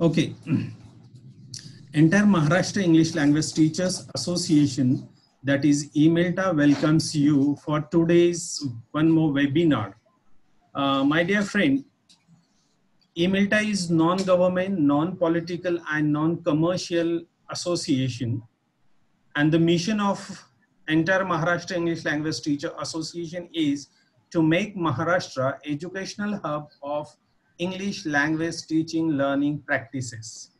Okay. Entire Maharashtra English Language Teachers Association, that is EMELTA, welcomes you for today's one more webinar. My dear friend, EMELTA is non-government, non-political and non-commercial association, and the mission of entire Maharashtra English Language Teacher Association is to make Maharashtra educational hub of English language teaching learning practices.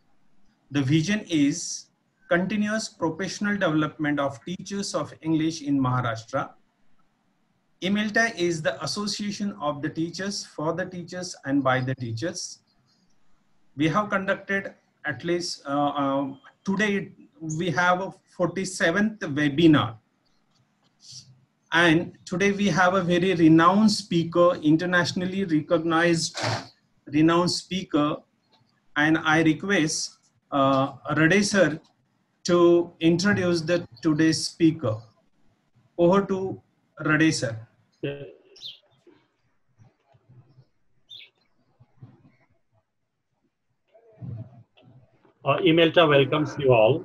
The vision is continuous professional development of teachers of English in Maharashtra. EMELTA is the association of the teachers, for the teachers and by the teachers. We have conducted at least today we have a 47th webinar, and today we have a very renowned speaker, internationally recognized renowned speaker, and I request Rade sir to introduce the today's speaker. Over to Rade sir. EMELTA welcomes you all.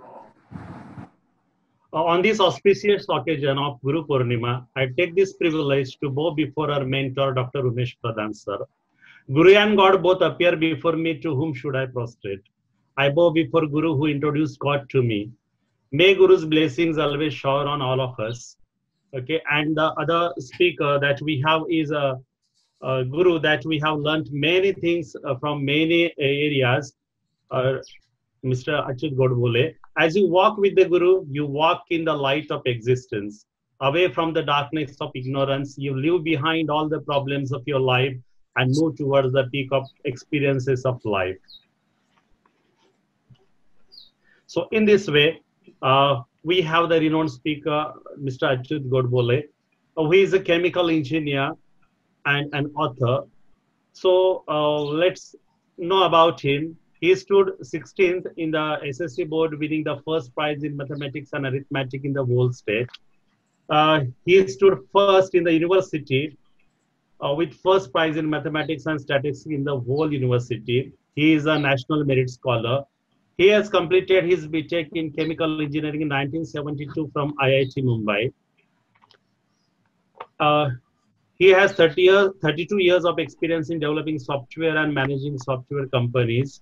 On this auspicious occasion of Guru Purnima, I take this privilege to bow before our mentor, Dr. Umesh Pradhan sir. Guru and God both appear before me, to whom should I prostrate? I bow before Guru who introduced God to me. May Guru's blessings always shower on all of us. Okay, and the other speaker that we have is a Guru that we have learned many things from many areas. Mr. Achyut Godbole. As you walk with the Guru, you walk in the light of existence. Away from the darkness of ignorance, you leave behind all the problems of your life and move towards the peak of experiences of life. So in this way, we have the renowned speaker, Mr. Achyut Godbole, who is a chemical engineer and an author. So let's know about him. He stood 16th in the SSC board, winning the first prize in mathematics and arithmetic in the whole state. He stood first in the university with first prize in mathematics and statistics in the whole university. He is a national merit scholar. He has completed his BTech in chemical engineering in 1972 from IIT Mumbai. He has 32 years of experience in developing software and managing software companies.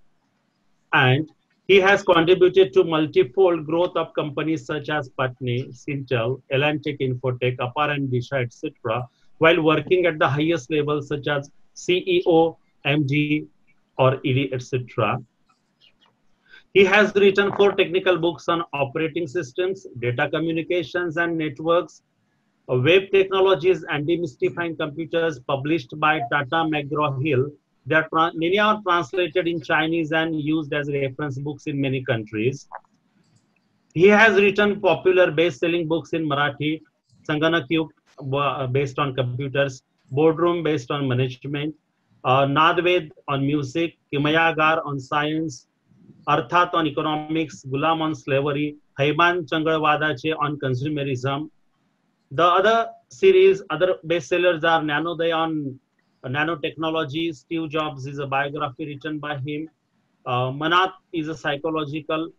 And he has contributed to multifold growth of companies such as Patni, Sintel, Elantech Infotech, Apar and Disha, etc., while working at the highest levels such as CEO, MD, or ED, etc. He has written 4 technical books on operating systems, data communications and networks, web technologies and demystifying computers, published by Tata McGraw-Hill. Many are translated in Chinese and used as reference books in many countries. He has written popular best-selling books in Marathi, Sanganak Yug, based on computers, Boardroom based on management, Nadved on music, Kimayagar on science, Arthat on economics, Gulam on slavery, Haiman Changalwadache on consumerism. The other series, other bestsellers are Nanodaya on nanotechnology. Steve Jobs is a biography written by him. Manat is a psychological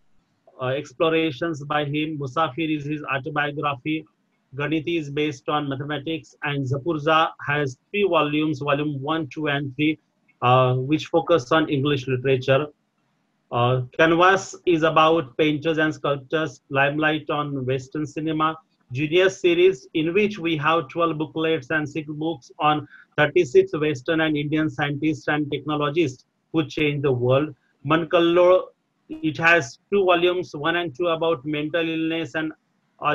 explorations by him. Musafir is his autobiography. Ganiti is based on mathematics, and Zapurza has 3 volumes, volume 1, 2, and 3, which focus on English literature. Canvas is about painters and sculptors. Limelight on Western cinema. Genius series, in which we have 12 booklets and 6 books on 36 Western and Indian scientists and technologists who changed the world. Mankallo, it has 2 volumes, 1 and 2 about mental illness and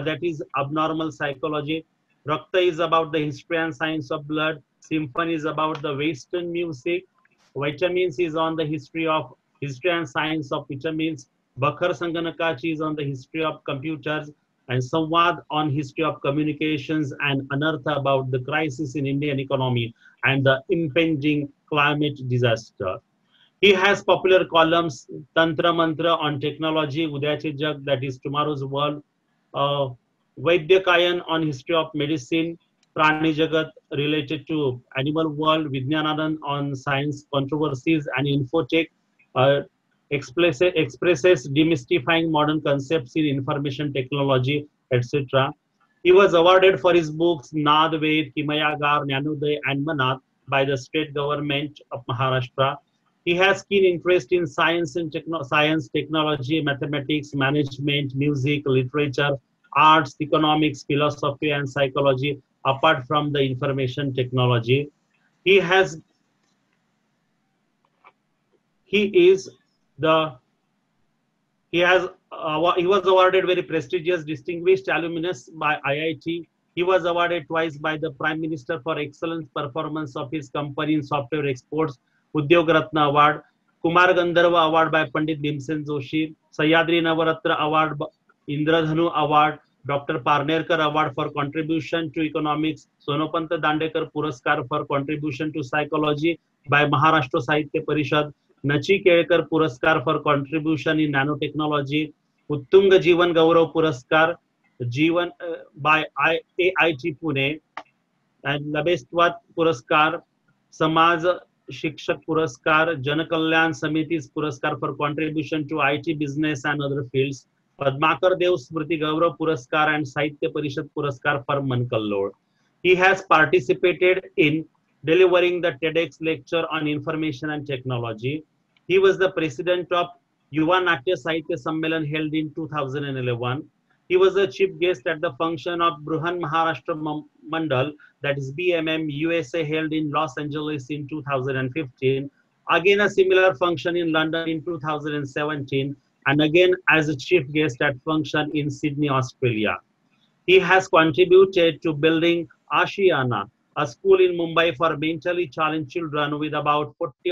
that is abnormal psychology. Rakta is about the history and science of blood. Symphony is about the Western music. Vitamins is on the history and science of vitamins. Bakhar Sanganakachi is on the history of computers, and Samvad on history of communications, and Anartha about the crisis in Indian economy and the impending climate disaster. He has popular columns, Tantra Mantra on technology, Udyache Jag, that is tomorrow's world, uh, Vaidyakayan on history of medicine, Prani Jagat related to animal world, Vijnananand on science controversies and infotech, uh, expresses demystifying modern concepts in information technology, etc. He was awarded for his books Naad Ved, Kimayagar, Jnanoday, and Manat by the state government of Maharashtra. He has keen interest in science and science, technology, mathematics, management, music, literature, arts, economics, philosophy, and psychology. Apart from the information technology, he has he is the he was awarded very prestigious distinguished alumnus by IIT. He was awarded twice by the Prime Minister for excellent performance of his company in software exports, Udyog Ratna Award, Kumar Gandharva Award by Pandit Bhimsen Joshi, Sahyadri Navaratra Award, Indradhanu Award, Dr. Parnerkar Award for contribution to economics, Sonopant Dandekar Puraskar for contribution to psychology by Maharashtra Sahitya Parishad, Nachi Kelkar Puraskar for contribution in nanotechnology, Uttunga Jeevan Gaurav Puraskar Jeevan by AIT Pune, and Labestwat Puraskar, Samaj Shikshak Puraskar, Janakalyan Samiti's Puraskar for contribution to IT business and other fields, Padmakar Dev Smriti Gaurav Puraskar and Sahitya Parishad Puraskar for Mankallod. He has participated in delivering the TEDx lecture on information and technology. He was the president of Yuva Natya Sahitya Sammelan held in 2011. He was a chief guest at the function of Bruhan Maharashtra Mandal, that is BMM USA, held in Los Angeles in 2015. Again, a similar function in London in 2017, and again as a chief guest at function in Sydney, Australia. He has contributed to building Ashiana, a school in Mumbai for mentally challenged children with about 40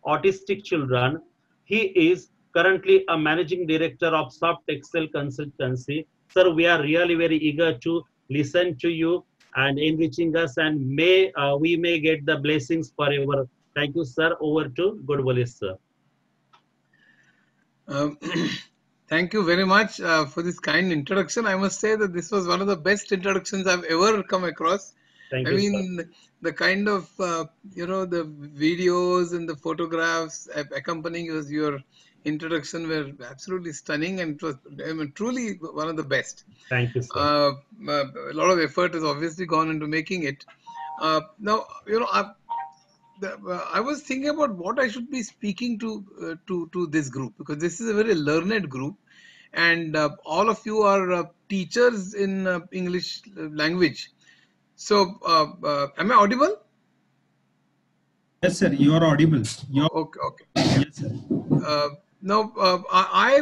autistic children. He is currently a managing director of Soft Excel Consultancy. Sir, we are really very eager to listen to you and enriching us, and we may get the blessings forever. Thank you, sir. Over to Godbole, sir. Thank you very much for this kind introduction. I must say that this was one of the best introductions I've ever come across. Thank you, sir. The kind of, the videos and the photographs accompanying your introduction were absolutely stunning, and it was truly one of the best. Thank you, sir. A lot of effort has obviously gone into making it. Now, I was thinking about what I should be speaking to this group, because this is a very learned group, and all of you are teachers in English language. So, am I audible? Yes, sir. You are audible. Okay. Yes, sir. Now, I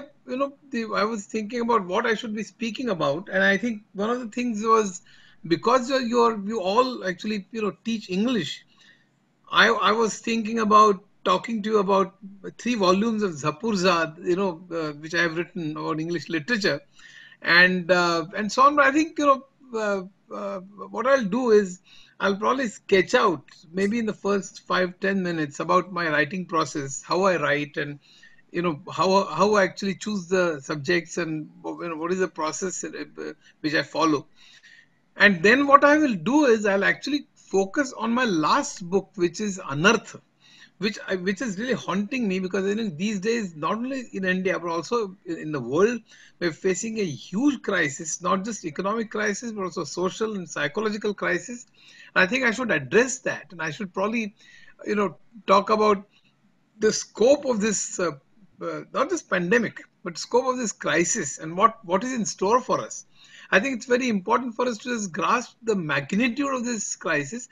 was thinking about what I should be speaking about, and I think one of the things was, because you all actually teach English. I was thinking about talking to you about 3 volumes of Zapurzad, which I have written about English literature, and so on. But I think what I'll do is I'll probably sketch out maybe in the first 5-10 minutes about my writing process, how I write, and how I actually choose the subjects, and what is the process which I follow. And then what I will do is I'll actually focus on my last book, which is Anarth, which is really haunting me, because these days, not only in India but also in the world, we're facing a huge crisis, not just economic crisis but also social and psychological crisis. And I think I should address that, and I should probably talk about the scope of this not just pandemic, but scope of this crisis, and what is in store for us. I think it's very important for us to just grasp the magnitude of this crisis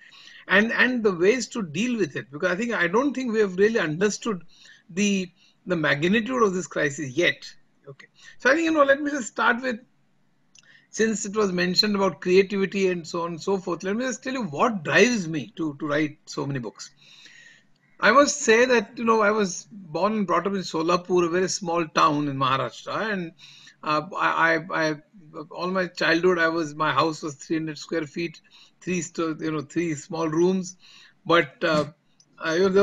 and the ways to deal with it, because I don't think we have really understood the magnitude of this crisis yet. Okay, so I think let me just start with, since it was mentioned about creativity and so on and so forth, let me just tell you what drives me to write so many books. I must say that I was born and brought up in Solapur, a very small town in Maharashtra, and I all my childhood, my house was 300 square feet, 3 small rooms, but there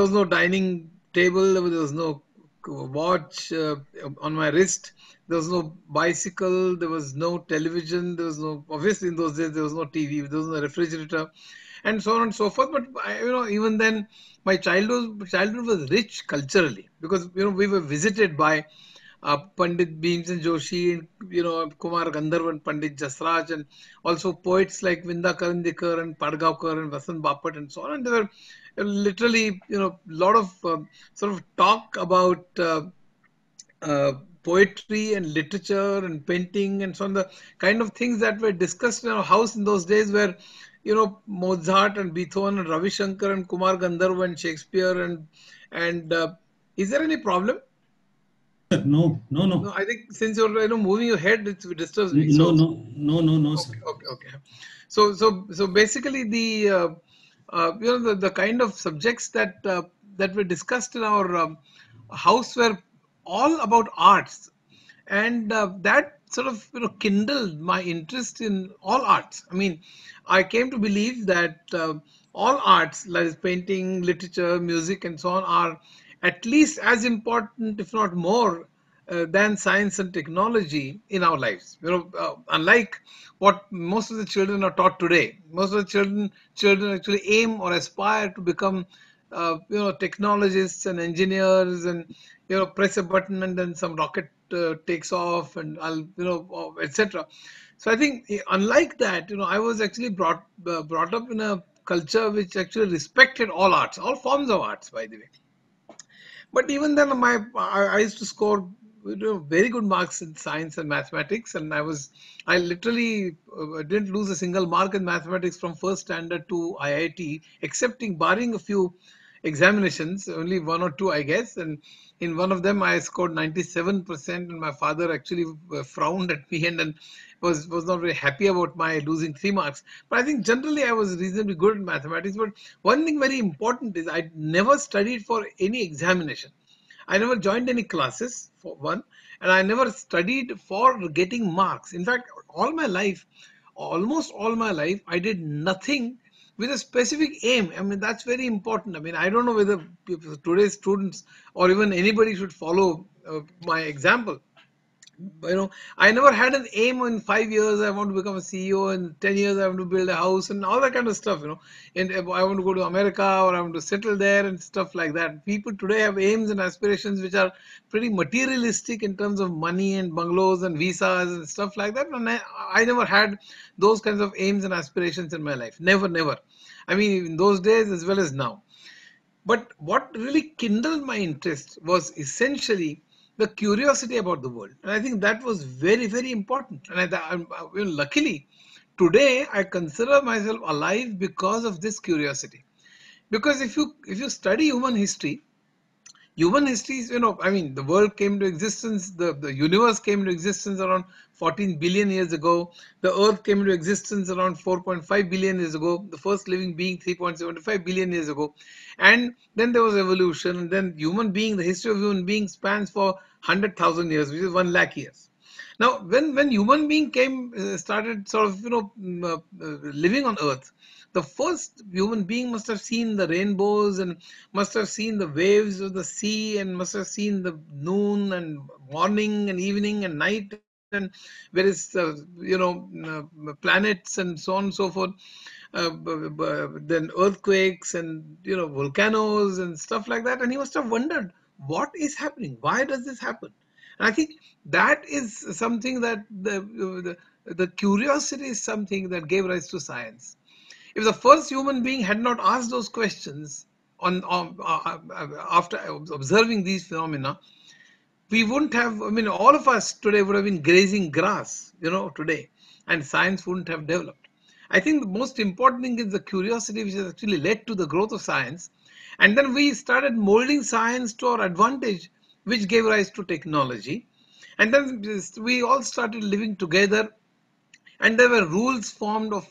was no dining table, there was no watch on my wrist, there was no bicycle, there was no television, there was no, obviously in those days there was no TV, there was no refrigerator, and so on and so forth. But even then, my childhood was rich culturally, because we were visited by Pandit Bhimsen Joshi, and Kumar Gandharv and Pandit Jasraj, and also poets like Vinda Karandikar and Padgaonkar and Vasant Bapat and so on. And there were literally lot of sort of talk about poetry and literature and painting and so on. The kind of things that were discussed in our house in those days were, Mozart and Beethoven and Ravi Shankar and Kumar Gandharv and Shakespeare and is there any problem? No, no, No, no. I think since you're moving your head, it disturbs me. No, So no, no, no, no, sir. okay. So basically, the the kind of subjects that were discussed in our house were all about arts, and that sort of kindled my interest in all arts. I mean, I came to believe that all arts, like painting, literature, music, and so on, are at least as important, if not more, than science and technology in our lives. Unlike what most of the children are taught today, most of the children actually aim or aspire to become, technologists and engineers, and press a button and then some rocket takes off, and etc. So I think, unlike that, I was actually brought up in a culture which actually respected all arts, all forms of arts, by the way. But even then, I used to score very good marks in science and mathematics, and I literally didn't lose a single mark in mathematics from first standard to IIT, excepting barring a few examinations, only one or two, I guess. And in one of them, I scored 97%, and my father actually frowned at me and was not very happy about my losing 3 marks. But I think generally I was reasonably good at mathematics. But one thing very important is I never studied for any examination. I never joined any classes, for one, and I never studied for getting marks. In fact, almost all my life, I did nothing with a specific aim. I mean, that's very important. I mean, I don't know whether today's students or even anybody should follow my example. I never had an aim. In 5 years I want to become a CEO, in 10 years I want to build a house and all that kind of stuff. And I want to go to America, or I want to settle there and stuff like that. People today have aims and aspirations which are pretty materialistic in terms of money and bungalows and visas and stuff like that. And I never had those kinds of aims and aspirations in my life. Never. I mean, in those days as well as now. But what really kindled my interest was essentially the curiosity about the world. And I think that was very, very important. And luckily, today I consider myself alive because of this curiosity. Because if you study human history is, I mean, the world came to existence, the universe came to existence around 14 billion years ago. The earth came into existence around 4.5 billion years ago. The first living being 3.75 billion years ago. And then there was evolution. And then the history of human being spans for 100,000 years, which is 1 lakh years. Now, when human being started sort of, living on earth, the first human being must have seen the rainbows and must have seen the waves of the sea and must have seen the noon and morning and evening and night and various planets and so on and so forth. Then earthquakes and volcanoes and stuff like that, and he must have wondered what is happening, why does this happen. And I think that is something that the curiosity is something that gave rise to science. If the first human being had not asked those questions after observing these phenomena, we wouldn't have, I mean, all of us today would have been grazing grass, today, and science wouldn't have developed. I think the most important thing is the curiosity which has actually led to the growth of science. And then we started molding science to our advantage, which gave rise to technology. And then we all started living together, and there were rules formed of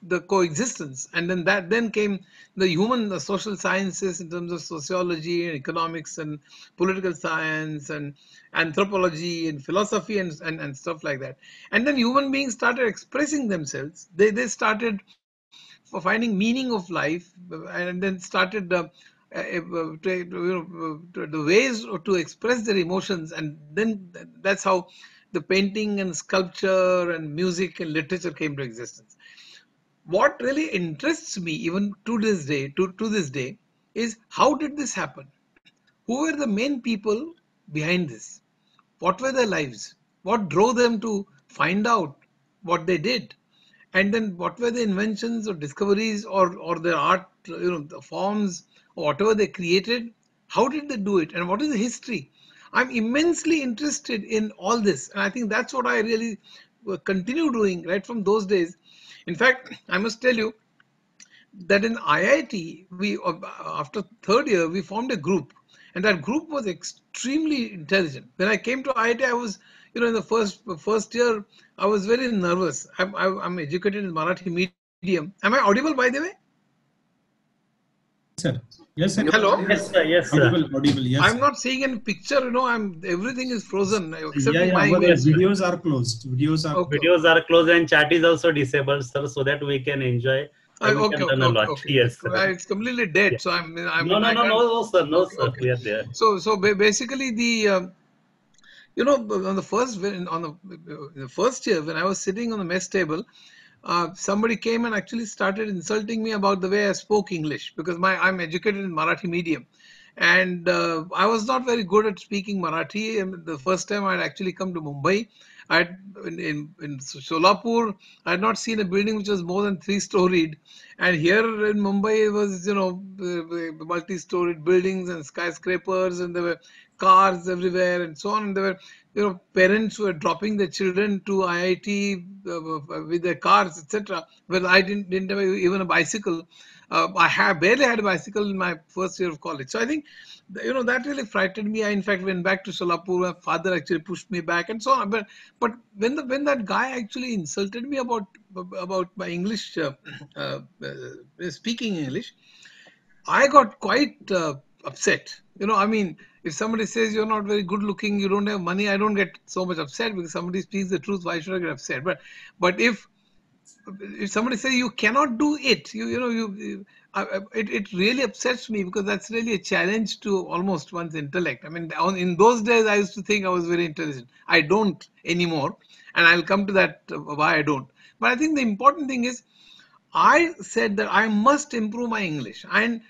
the coexistence. And then came the social sciences in terms of sociology and economics and political science and anthropology and philosophy and stuff like that. And then human beings started expressing themselves. They started for finding meaning of life, and then started the ways to express their emotions. And then that's how the painting and sculpture and music and literature came to existence. what really interests me even to this day is how did this happen? Who were the main people behind this? What were their lives? What drove them to find out what they did? And then what were the inventions or discoveries or their art, the forms or whatever they created? How did they do it? And what is the history? I'm immensely interested in all this. And I think that's what I really continue doing right from those days. In fact, I must tell you that in IIT, after third year, we formed a group, and that group was extremely intelligent. When I came to IIT, I was, in the first year, I was very nervous. I'm educated in Marathi medium. Am I audible, by the way? Sir. Yes, sir. Hello. Yes, sir. Yes, sir. Audible. Yes. I'm not seeing any picture. Everything is frozen except Yeah, my but image. videos are closed. Okay. Videos are closed and chat is also disabled, sir, so that we can enjoy. We can learn a lot. Okay. Yes, sir. It's completely dead. Yeah. So I'm. No, sir. No, sir. Okay. We are there. So basically the. On the first year when I was sitting on the mess table, somebody came and actually started insulting me about the way I spoke English because I'm educated in Marathi medium, and I was not very good at speaking Marathi. And the first time I'd actually come to Mumbai, I'd in Solapur, I had not seen a building which was more than 3-storied, and here in Mumbai it was multi-storied buildings and skyscrapers, and there were cars everywhere and so on. And there were parents who were dropping their children to IIT with their cars, etc. Well, I didn't have even a bicycle. I barely had a bicycle in my first year of college. So I think, that really frightened me. I, in fact, went back to Solapur. My father actually pushed me back and so on. But when that guy actually insulted me about my English, speaking English, I got quite upset. I mean, if somebody says you're not very good looking, you don't have money, I don't get so much upset because somebody speaks the truth. Why should I get upset? But if somebody says you cannot do it, it really upsets me because that's really a challenge to almost one's intellect. I mean, in those days, I used to think I was very intelligent. I don't anymore, and I'll come to that why I don't. But I think the important thing is I said that I must improve my English, and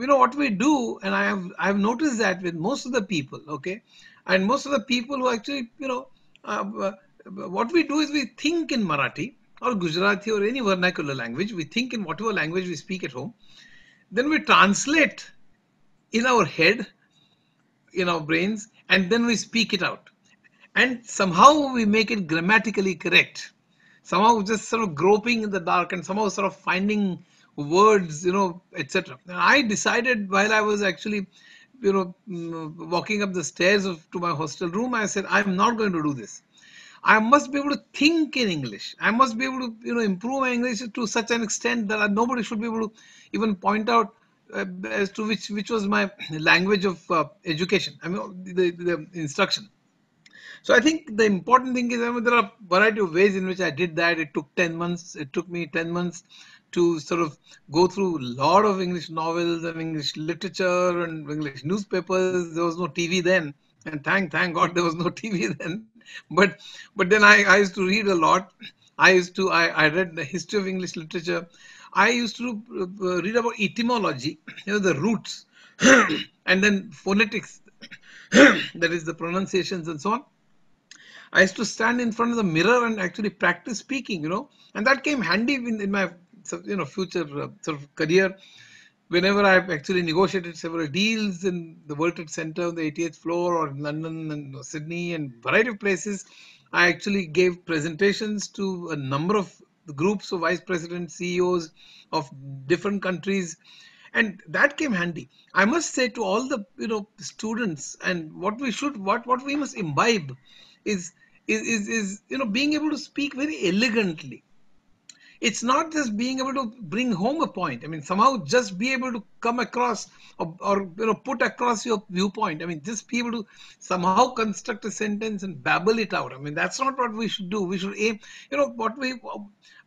what we do, and I have noticed that with most of the people, okay, and most of the people who actually what we do is we think in Marathi or Gujarati or any vernacular language. We think in whatever language we speak at home, then we translate in our head, in our brains, and then we speak it out, and somehow we make it grammatically correct, somehow just sort of groping in the dark and somehow sort of finding words, etc. And I decided while I was actually walking up the stairs to my hostel room, I said, I'm not going to do this. I must be able to think in English. I must be able to improve my English to such an extent that nobody should be able to even point out as to which was my language of education, I mean the instruction. So I think the important thing is, there are a variety of ways in which I did that. It took 10 months. It took me 10 months to sort of go through a lot of English novels and English literature and English newspapers. There was no TV then. And thank God there was no TV then. But then I used to read a lot. I read the history of English literature. I used to read about etymology, the roots, and then phonetics, that is the pronunciations and so on. I used to stand in front of the mirror and actually practice speaking, and that came handy in my, future sort of career. Whenever I've actually negotiated several deals in the World Trade Center on the 80th floor or in London and Sydney and variety of places, I actually gave presentations to a number of groups of vice presidents, CEOs of different countries, and that came handy. I must say to all the students, and what we must imbibe is being able to speak very elegantly. It's not just being able to bring home a point. I mean, somehow just be able to come across or put across your viewpoint. I mean, just be able to somehow construct a sentence and babble it out. I mean, that's not what we should do. We should aim,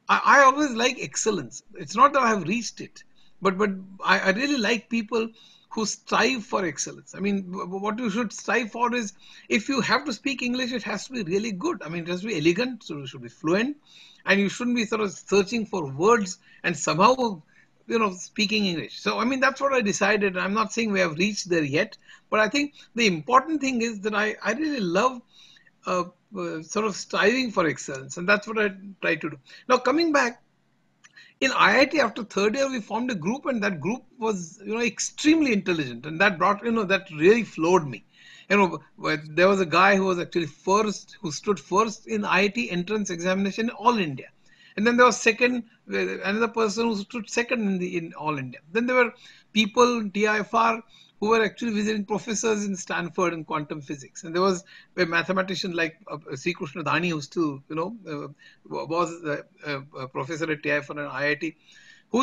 I always like excellence. It's not that I have reached it, but I really like people who strive for excellence. I mean, what you should strive for is, if you have to speak English, it has to be really good. I mean, it has to be elegant, so it should be fluent, and you shouldn't be sort of searching for words and somehow, speaking English. So, I mean, that's what I decided. I'm not saying we have reached there yet, but I think the important thing is that I really love sort of striving for excellence, and that's what I try to do. Now, coming back, in IIT after third year, we formed a group, and that group was, extremely intelligent, and that brought, that really floored me. There was a guy who was actually first, who stood first in IIT entrance examination in all India. And then there was second, another person who stood second in all India. Then there were people in TIFR who were actually visiting professors in Stanford in quantum physics. And there was a mathematician like C. Krishnadani, who still, was a professor at TIFR and IIT, who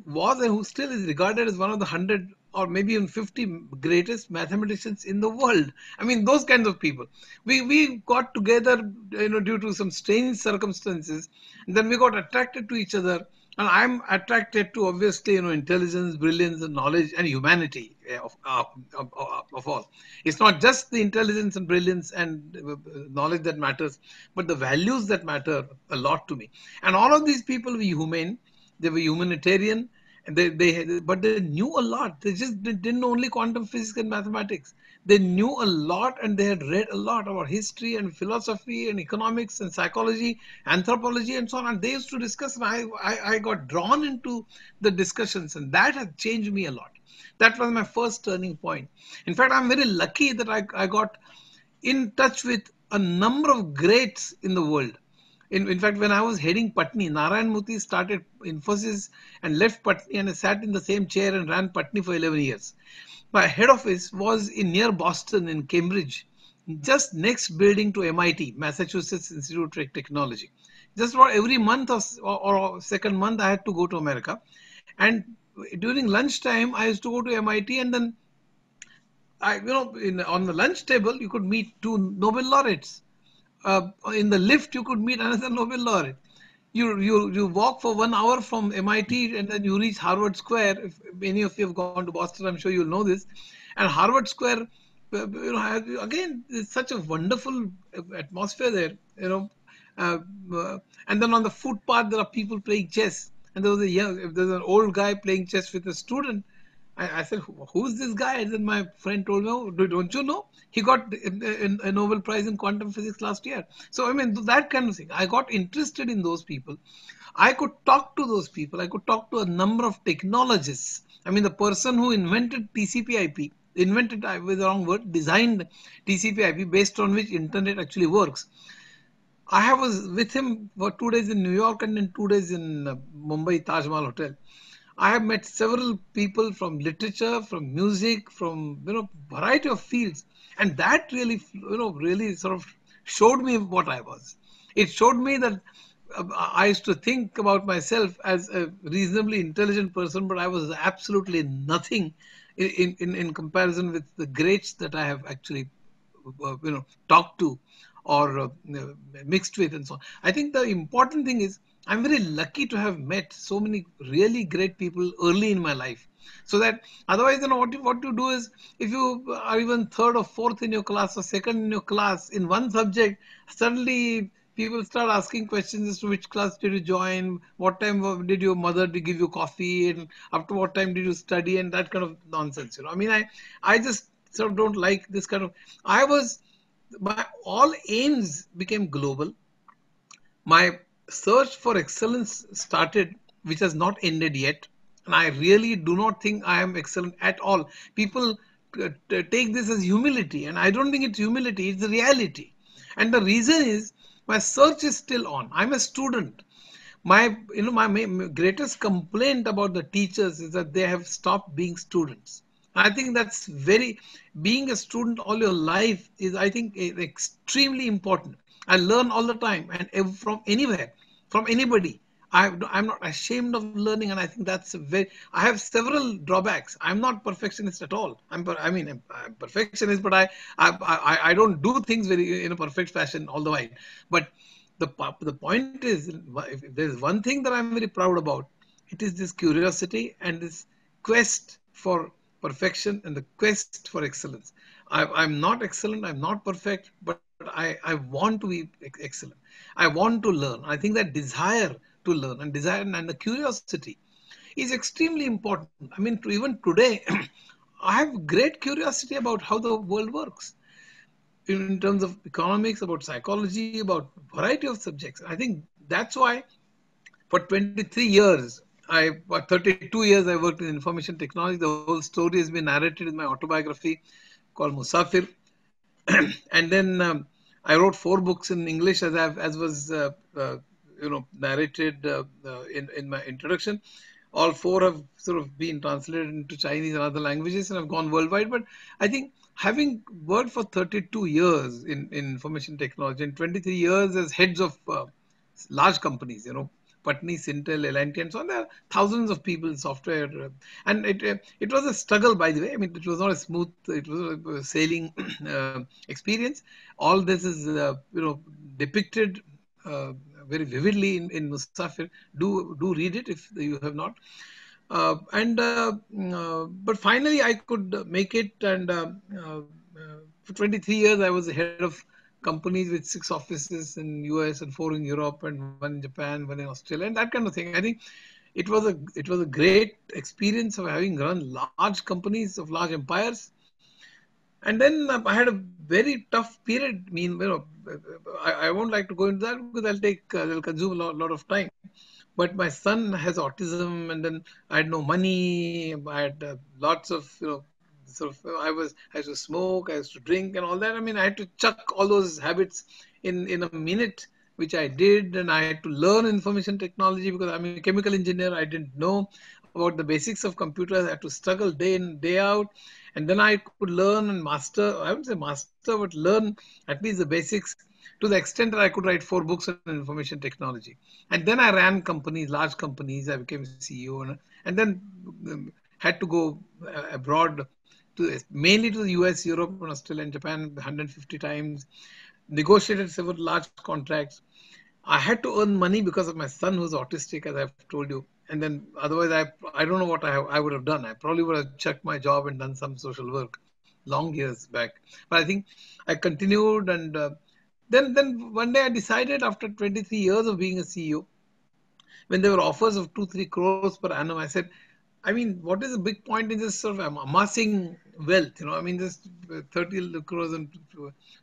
was and who still is regarded as one of the 100 or maybe even 50 greatest mathematicians in the world. I mean, those kinds of people. We got together, due to some strange circumstances, and then we got attracted to each other. And I'm attracted to, obviously, intelligence, brilliance, and knowledge and humanity of all. It's not just the intelligence and brilliance and knowledge that matters, but the values that matter a lot to me. And all of these people were humane. They were humanitarian, and but they knew a lot. They didn't know only quantum physics and mathematics. They knew a lot, and they had read a lot about history and philosophy and economics and psychology, anthropology, and so on. And they used to discuss, and I got drawn into the discussions, and that has changed me a lot. That was my first turning point. In fact, I'm very lucky that I got in touch with a number of greats in the world. In fact, when I was heading Patni, Narayan Murthy started Infosys and left Patni, and I sat in the same chair and ran Patni for 11 years. My head office was in near Boston in Cambridge, just next building to MIT, Massachusetts Institute of Technology. Just about every month or second month, I had to go to America. And during lunchtime, I used to go to MIT, and then on the lunch table, you could meet two Nobel laureates. In the lift, you could meet another Nobel laureate. You walk for 1 hour from MIT, and then you reach Harvard Square. If any of you have gone to Boston, I'm sure you'll know this. And Harvard Square, again, it's such a wonderful atmosphere there. And then on the footpath, there are people playing chess. And there's an old guy playing chess with a student. I said, who's this guy? And then my friend told me, oh, don't you know? He got a Nobel Prize in quantum physics last year. So, I mean, that kind of thing. I got interested in those people. I could talk to those people. I could talk to a number of technologists. I mean, the person who invented TCP/IP, invented with the wrong word, designed TCP/IP based on which internet actually works. I was with him for 2 days in New York and then 2 days in Mumbai Taj Mahal Hotel. I have met several people from literature, from music, from variety of fields, and that really really sort of showed me what I was. It showed me that I used to think about myself as a reasonably intelligent person, but I was absolutely nothing in comparison with the greats that I have actually talked to or mixed with and so on. I think the important thing is I'm very lucky to have met so many really great people early in my life. So that otherwise, what you do is, if you are even third or fourth in your class or second in your class in one subject, suddenly people start asking questions as to which class did you join, what time did your mother give you coffee, and after what time did you study, and that kind of nonsense. I mean, I just sort of don't like this kind of. My all aims became global. My search for excellence started, which has not ended yet. And I really do not think I am excellent at all. People take this as humility, and I don't think it's humility, it's a reality. And the reason is my search is still on. I'm a student. My greatest complaint about the teachers is that they have stopped being students. I think that's being a student all your life is, I think, extremely important. I learn all the time, and from anywhere, from anybody. I'm not ashamed of learning, and I think that's I have several drawbacks. I'm not perfectionist at all. I'm perfectionist, but I don't do things very in a perfect fashion all the while. But the point is, if there's one thing that I'm very proud about, it is this curiosity and this quest for perfection and the quest for excellence. I'm not excellent, I'm not perfect, but I want to be excellent. I want to learn. I think that desire to learn and desire and the curiosity is extremely important. I mean, even today, I have great curiosity about how the world works in terms of economics, about psychology, about variety of subjects. I think that's why for 23 years, for 32 years, I worked in information technology. The whole story has been narrated in my autobiography called Musafir. And then I wrote 4 books in English, as was narrated in my introduction. All 4 have sort of been translated into Chinese and other languages and have gone worldwide. But I think having worked for 32 years in information technology and 23 years as heads of large companies, Patni, Intel, L&T, and so on. There are thousands of people in software, and it was a struggle, by the way. I mean, it was not a smooth, it was a sailing experience. All this is depicted very vividly in Musafir. Do read it if you have not. But finally, I could make it, and for 23 years, I was the head of companies with 6 offices in US and 4 in Europe and 1 in Japan, 1 in Australia, and that kind of thing. I think it was a great experience of having run large companies of large empires. And then I had a very tough period. I mean, I won't like to go into that because they'll consume a lot of time. But my son has autism, and then I had no money. I had lots of sort of I used to smoke, I used to drink, and all that. I mean, I had to chuck all those habits in a minute, which I did, and I had to learn information technology because I'm a chemical engineer. I didn't know about the basics of computers. I had to struggle day in, day out. And then I could learn and master, I wouldn't say master, but learn at least the basics to the extent that I could write 4 books on information technology. And then I ran companies, large companies. I became CEO, and then had to go abroad, mainly to the US, Europe, and Australia and Japan 150 times, negotiated several large contracts. I had to earn money because of my son who's autistic, as I've told you. And then otherwise, I don't know what I would have done. I probably would have checked my job and done some social work long years back. But I think I continued, and then one day I decided, after 23 years of being a CEO, when there were offers of 2-3 crores per annum, I said, I mean, what is the big point in just sort of amassing wealth? I mean, just 30 crores and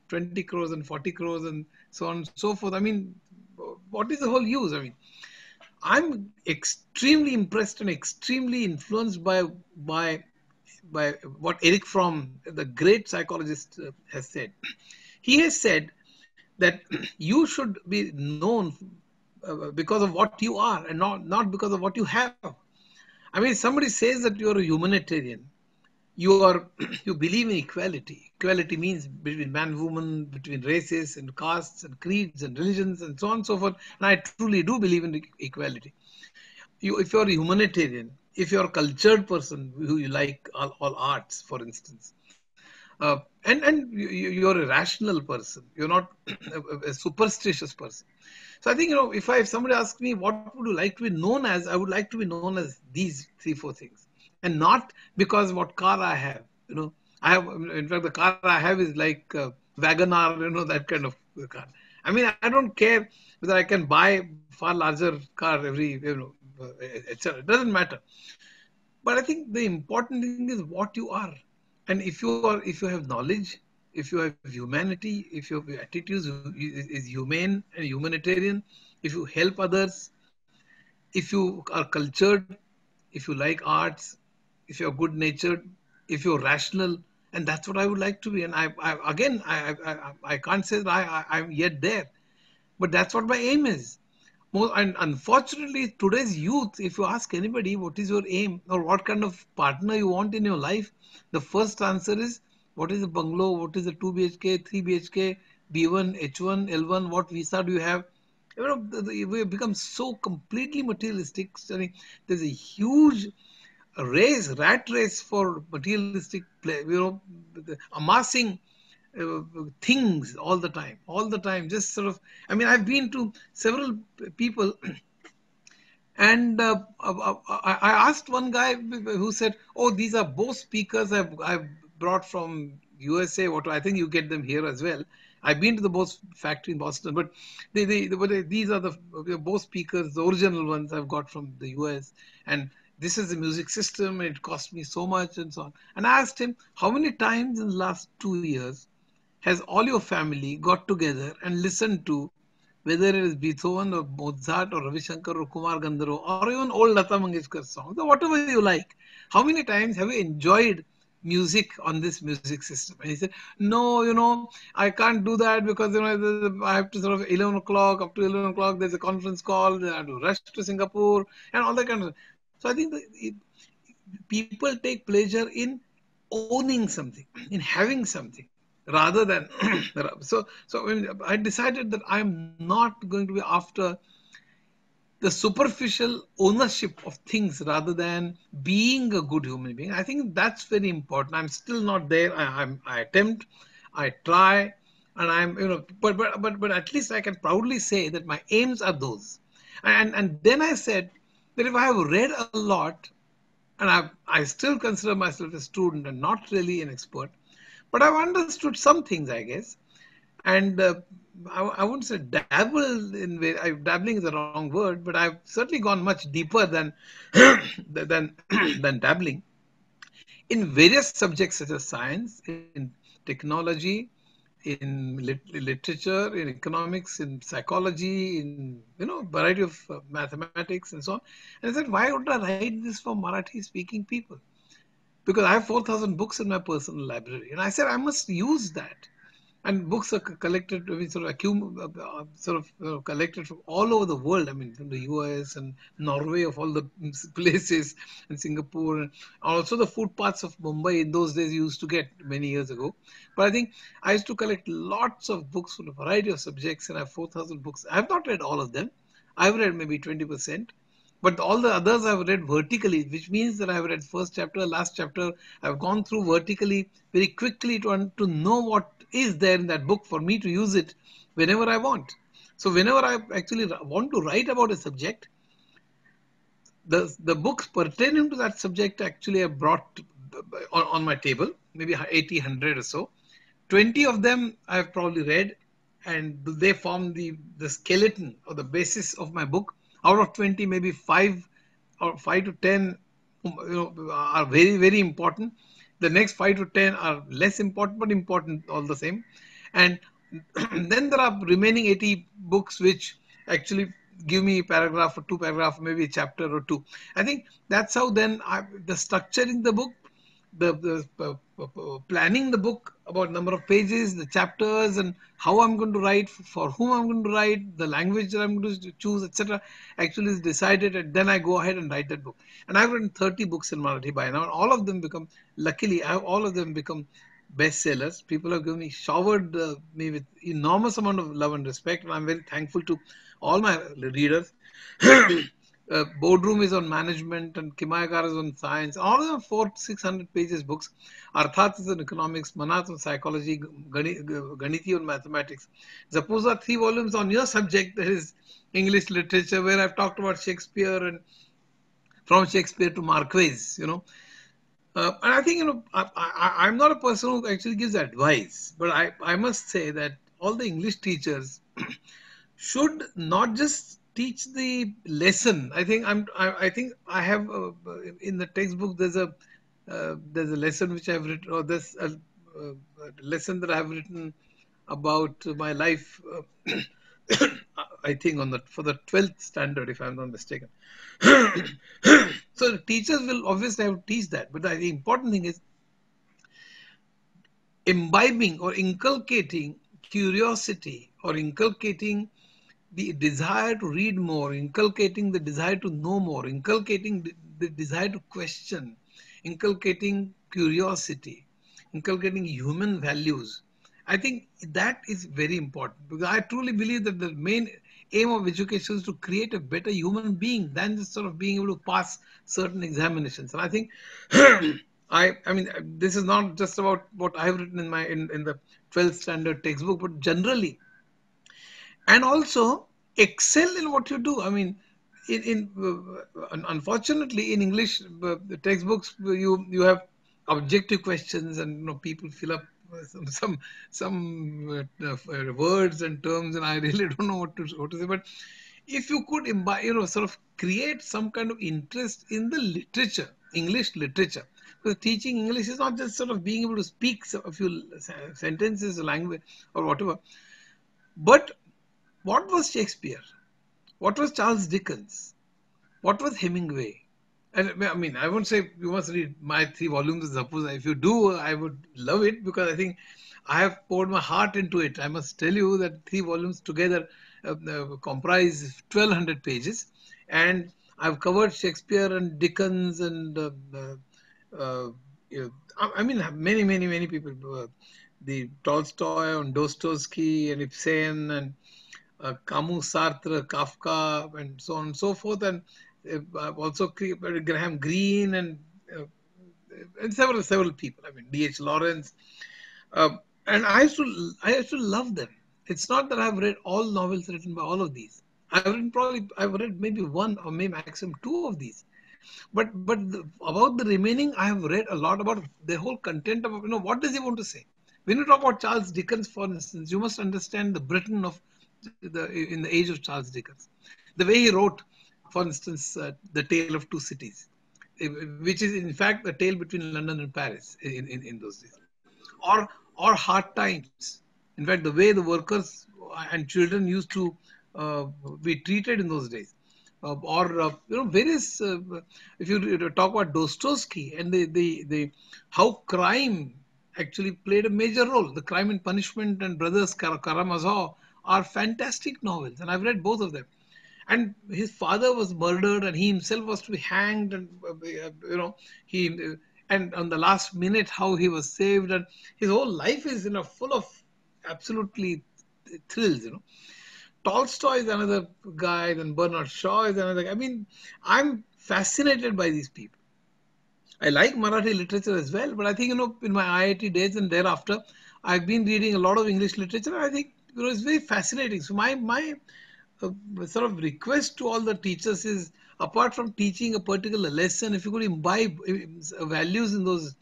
20 crores and 40 crores and so on and so forth. I mean, what is the whole use? I mean, I'm extremely impressed and extremely influenced by what Eric Fromm, the great psychologist, has said. He has said that you should be known because of what you are, and not because of what you have. I mean, somebody says that you're a humanitarian. You believe in equality. Equality means between man, woman, between races and castes and creeds and religions and so on and so forth. And I truly do believe in equality. If you're a humanitarian, if you're a cultured person who you like all arts, for instance, and you're a rational person, you're not a superstitious person. So I think, if somebody asks me what would you like to be known as, I would like to be known as these 3-4 things, and not because what car I have. I have, in fact, the car I have is like Wagoner, that kind of car. I mean, I don't care whether I can buy far larger car every, etc. It doesn't matter. But I think the important thing is what you are. And if you have knowledge, if you have humanity, if your attitude is humane and humanitarian, if you help others, if you are cultured, if you like arts, if you're good natured, if you're rational, and that's what I would like to be. And I can't say that I'm yet there, but that's what my aim is. And unfortunately, today's youth, if you ask anybody what is your aim or what kind of partner you want in your life, the first answer is, what is a bungalow, what is a 2 BHK, 3 BHK, B1, H1, L1, what visa do you have? We have become so completely materialistic. I mean, there's a huge rat race for materialistic play, amassing things all the time, just sort of. I mean, I've been to several people And I asked one guy who said, "Oh, these are Bose speakers I've brought from USA. What I think you get them here as well. I've been to the Bose factory in Boston, but these are the Bose speakers, the original ones I've got from the US, and this is the music system. And it cost me so much, and so on." And I asked him, "How many times in the last 2 years has all your family got together and listened to, whether it is Beethoven or Mozart or Ravi Shankar or Kumar Gandharv or even old Lata Mangeshkar songs, or whatever you like, how many times have you enjoyed music on this music system?" And he said, "No, I can't do that because I have to sort of 11 o'clock, up to 11 o'clock there's a conference call, I have to rush to Singapore and all that kind of." So I think people take pleasure in owning something, in having something, rather than so I decided that I'm not going to be after the superficial ownership of things rather than being a good human being. I think that's very important. I'm still not there. I attempt, I try, and but at least I can proudly say that my aims are those. And then I said that if I have read a lot, and I still consider myself a student and not really an expert, but I've understood some things, I guess. And I wouldn't say dabble in dabbling is the wrong word, but I've certainly gone much deeper than than than dabbling in various subjects such as science, in technology, in literature, in economics, in psychology, in variety of mathematics and so on. And I said, why would I write this for Marathi speaking people? Because I have 4,000 books in my personal library, and I said I must use that. And books are collected, I mean, sort of collected from all over the world. I mean, from the US and Norway, of all the places, and Singapore, and also the footpaths of Mumbai. In those days, you used to get many years ago. But I think I used to collect lots of books from a variety of subjects, and I have 4,000 books. I have not read all of them. I've read maybe 20%. But all the others I've read vertically, which means that I've read first chapter, last chapter. I've gone through vertically very quickly to know what is there in that book for me to use it whenever I want. So whenever I actually want to write about a subject, the books pertaining to that subject actually are brought on my table, maybe 80, 100 or so. 20 of them I've probably read, and they form the skeleton or the basis of my book. Out of 20, maybe 5 to 10 are very, very important. The next 5 to 10 are less important, but important all the same. And then there are remaining 80 books which actually give me a paragraph or two paragraphs, maybe a chapter or two. I think that's how then the structuring the book, the planning the book about number of pages, the chapters, and how I'm going to write, for whom I'm going to write, the language that I'm going to choose, etc. actually is decided, and then I go ahead and write that book. And I've written 30 books in Marathi by now, and all of them become, luckily, all of them become bestsellers. People have given me, showered me with enormous amount of love and respect, and I'm very thankful to all my readers. Boardroom is on management, and Kimayakar is on science. All of them 400-600 pages books. Arthat is on economics, Manath on psychology, Ganiti on mathematics. Zapuza 3 volumes on your subject, that is English literature, where I've talked about Shakespeare, and from Shakespeare to Marquez, and I think, I'm not a person who actually gives advice, but I must say that all the English teachers should not just teach the lesson. I think I have in the textbook there's a lesson which I've written, or there's a lesson that I've written about my life. I think for the 12th standard, if I'm not mistaken. So the teachers will obviously have to teach that, but the important thing is imbibing or inculcating curiosity, or inculcating the desire to read more, inculcating the desire to know more, inculcating the desire to question, inculcating curiosity, inculcating human values. I think that is very important, because I truly believe that the main aim of education is to create a better human being than just sort of being able to pass certain examinations. And I think I mean, this is not just about what I've written in the 12th standard textbook, but generally. And also excel in what you do. I mean, unfortunately in English the textbooks you have objective questions, and people fill up some words and terms, and I really don't know what to say. But if you could imbibe, sort of create some kind of interest in the literature, English literature, because teaching English is not just sort of being able to speak a few sentences, language, or whatever. But what was Shakespeare? What was Charles Dickens? What was Hemingway? And I mean, I won't say you must read my 3 volumes. Suppose if you do, I would love it, because I think I have poured my heart into it. I must tell you that 3 volumes together comprise 1,200 pages, and I've covered Shakespeare and Dickens and uh, I mean, many people. The Tolstoy and Dostoevsky and Ibsen and Camus, Sartre, Kafka, and so on and so forth, and also Graham Greene and several people. I mean, D.H. Lawrence, and I used to love them. It's not that I've read all novels written by all of these. I've read maybe one or maybe maximum 2 of these. But about the remaining, I have read a lot about the whole content of what does he want to say. When you talk about Charles Dickens, for instance, you must understand the Britain of in the age of Charles Dickens, the way he wrote, for instance, the Tale of Two Cities, which is in fact a tale between London and Paris in those days, or Hard Times. In fact, the way the workers and children used to be treated in those days, or various. If you talk about Dostoevsky and the how crime actually played a major role, the Crime and Punishment and Brothers Karamazov are fantastic novels, and I've read both of them. And his father was murdered, and he himself was to be hanged, and he and on the last minute how he was saved, and his whole life is full of absolutely thrills. Tolstoy is another guy, then Bernard Shaw is another guy. I mean, I'm fascinated by these people. I like Marathi literature as well, but I think, in my IIT days and thereafter, I've been reading a lot of English literature, and I think, it's very fascinating. So my sort of request to all the teachers is, apart from teaching a particular lesson, if you could imbibe values in those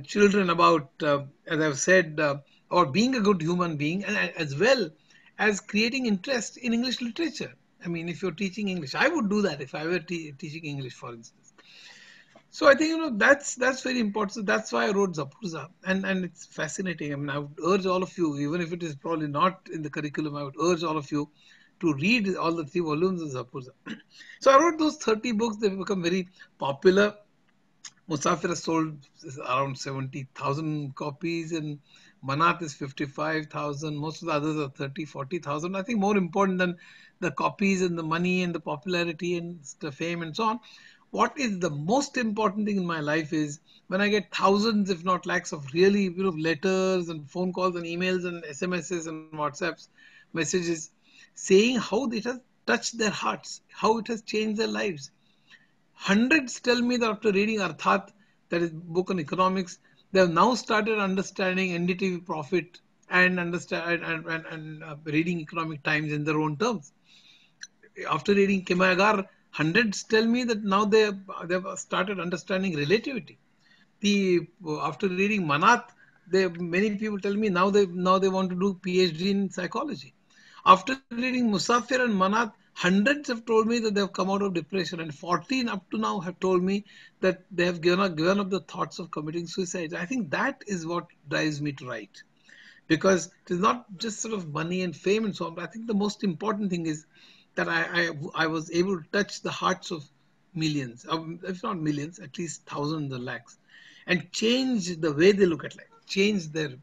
children about, as I've said, about being a good human being, and as well as creating interest in English literature. I mean, if you're teaching English, I would do that if I were teaching English, for instance. So I think that's very important. So that's why I wrote Zapruza, and it's fascinating. I mean, I would urge all of you, even if it is probably not in the curriculum, I would urge all of you to read all the 3 volumes of Zapruza. So I wrote those 30 books. They've become very popular. Musafir has sold around 70,000 copies, and Manath is 55,000. Most of the others are 30, 40,000. I think more important than the copies and the money and the popularity and the fame and so on, what is the most important thing in my life is when I get thousands, if not lakhs, of really letters and phone calls and emails and SMSs and WhatsApps messages saying how it has touched their hearts, how it has changed their lives. Hundreds tell me that after reading Arthat, that is book on economics, they have now started understanding NDTV Profit and understand and reading Economic Times in their own terms. After reading Kimayagar, hundreds tell me that now they've started understanding relativity. After reading Manath, many people tell me now they want to do PhD in psychology. After reading Musafir and Manath, hundreds have told me that they have come out of depression, and 14 up to now have told me that they have given up the thoughts of committing suicide. I think that is what drives me to write, because it is not just sort of money and fame and so on. But I think the most important thing is that I was able to touch the hearts of millions, if not millions, at least thousands or lakhs, and change the way they look at life, change their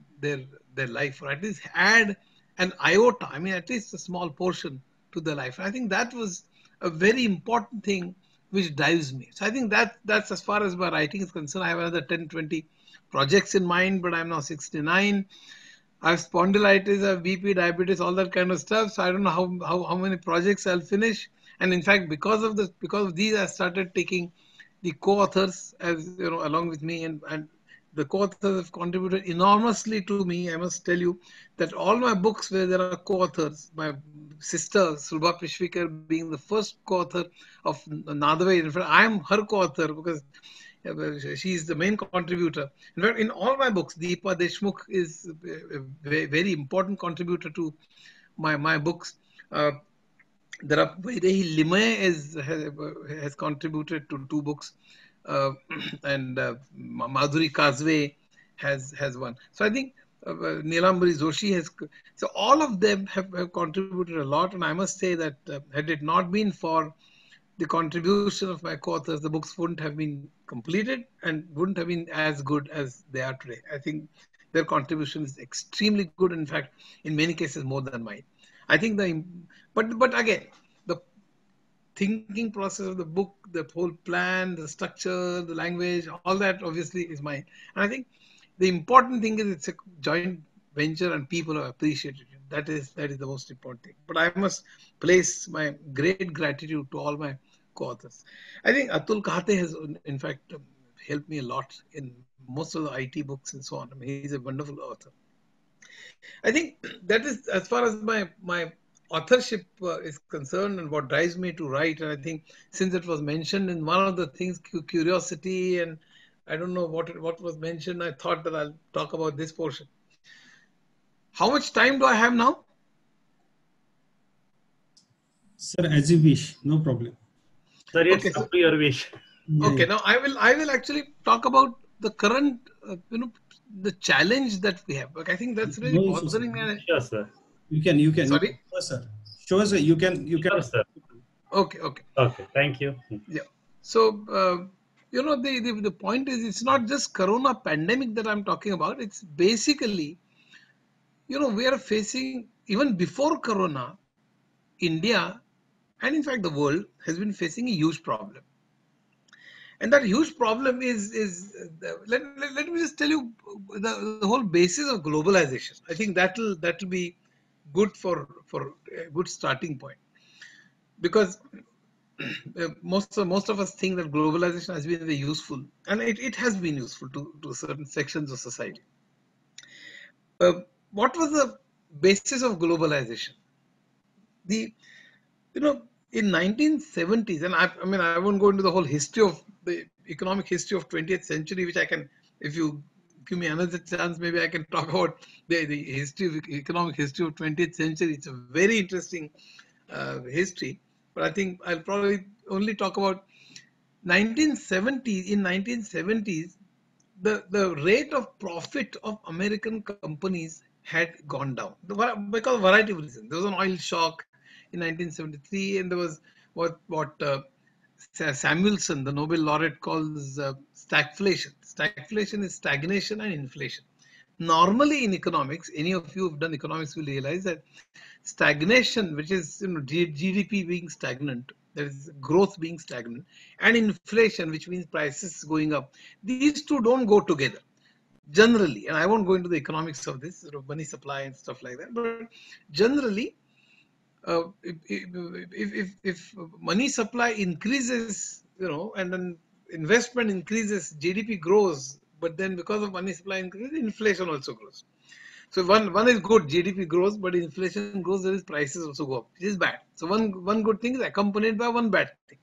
life, or at least add an iota. I mean, at least a small portion to their life. And I think that was a very important thing which drives me. So I think that's as far as my writing is concerned. I have another 10, 20 projects in mind, but I'm now 69. I have spondylitis, I have BP, diabetes, all that kind of stuff. So I don't know how many projects I'll finish. And in fact, because of these, I started taking the co-authors as along with me, and the co-authors have contributed enormously to me. I must tell you that all my books where there are co-authors, my sister Sulbha Pishvikar being the first co-author of Nadavai. In fact, I am her co-author because she is the main contributor. In fact, in all my books, Deepa Deshmukh is a very important contributor to my books. There are Vaidehi Limaye has contributed to 2 books, and Madhuri Kazve has one. So I think Neelambari Joshi has. So all of them have contributed a lot, and I must say that had it not been for the contribution of my co-authors, the books wouldn't have been completed and wouldn't have been as good as they are today. I think their contribution is extremely good. In fact, in many cases, more than mine. I think but again, the thinking process of the book, the whole plan, the structure, the language, all that obviously is mine. And I think the important thing is it's a joint venture and people have appreciated it. That is the most important thing. But I must place my great gratitude to all my co-authors. I think Atul Kahate has, in fact, helped me a lot in most of the IT books and so on. I mean, he's a wonderful author. I think that is as far as my authorship is concerned and what drives me to write. And I think since it was mentioned in one of the things, curiosity, and I don't know what was mentioned, I thought that I'll talk about this portion. How much time do I have now? Sir, as you wish, no problem. Sir, it's up to your wish. Okay, now I will actually talk about the current, the challenge that we have. Like, I think that's really bothering me. Sure, sir. You can. Sorry? Sure, sir. Sure, sir. You can. Sure, sir. Okay. Okay, thank you. Yeah. So, the point is, it's not just Corona pandemic that I'm talking about. It's basically, we are facing, even before Corona, India, and in fact the world has been facing a huge problem. And that huge problem is let me just tell you the whole basis of globalization. I think that'll be good for a good starting point, because most of us think that globalization has been very useful, and it has been useful to certain sections of society. What was the basis of globalization? In 1970s, and I won't go into the whole history of the economic history of 20th century, which I can, if you give me another chance, maybe I can talk about the history of economic history of 20th century. It's a very interesting history, but I think I'll probably only talk about 1970s. In 1970s, the rate of profit of American companies had gone down because of a variety of reasons. There was an oil shock in 1973, and there was what Samuelson, the Nobel laureate, calls stagflation. Stagflation is stagnation and inflation. Normally in economics, any of you who've done economics will realize that stagnation, which is GDP being stagnant, there is growth being stagnant, and inflation, which means prices going up, these two don't go together generally. And I won't go into the economics of this, money supply and stuff like that, but generally, if money supply increases, and then investment increases, GDP grows, but then because of money supply increases, inflation also grows. So one is good, GDP grows, but inflation grows, there is prices also go up, which is bad. So one good thing is accompanied by one bad thing.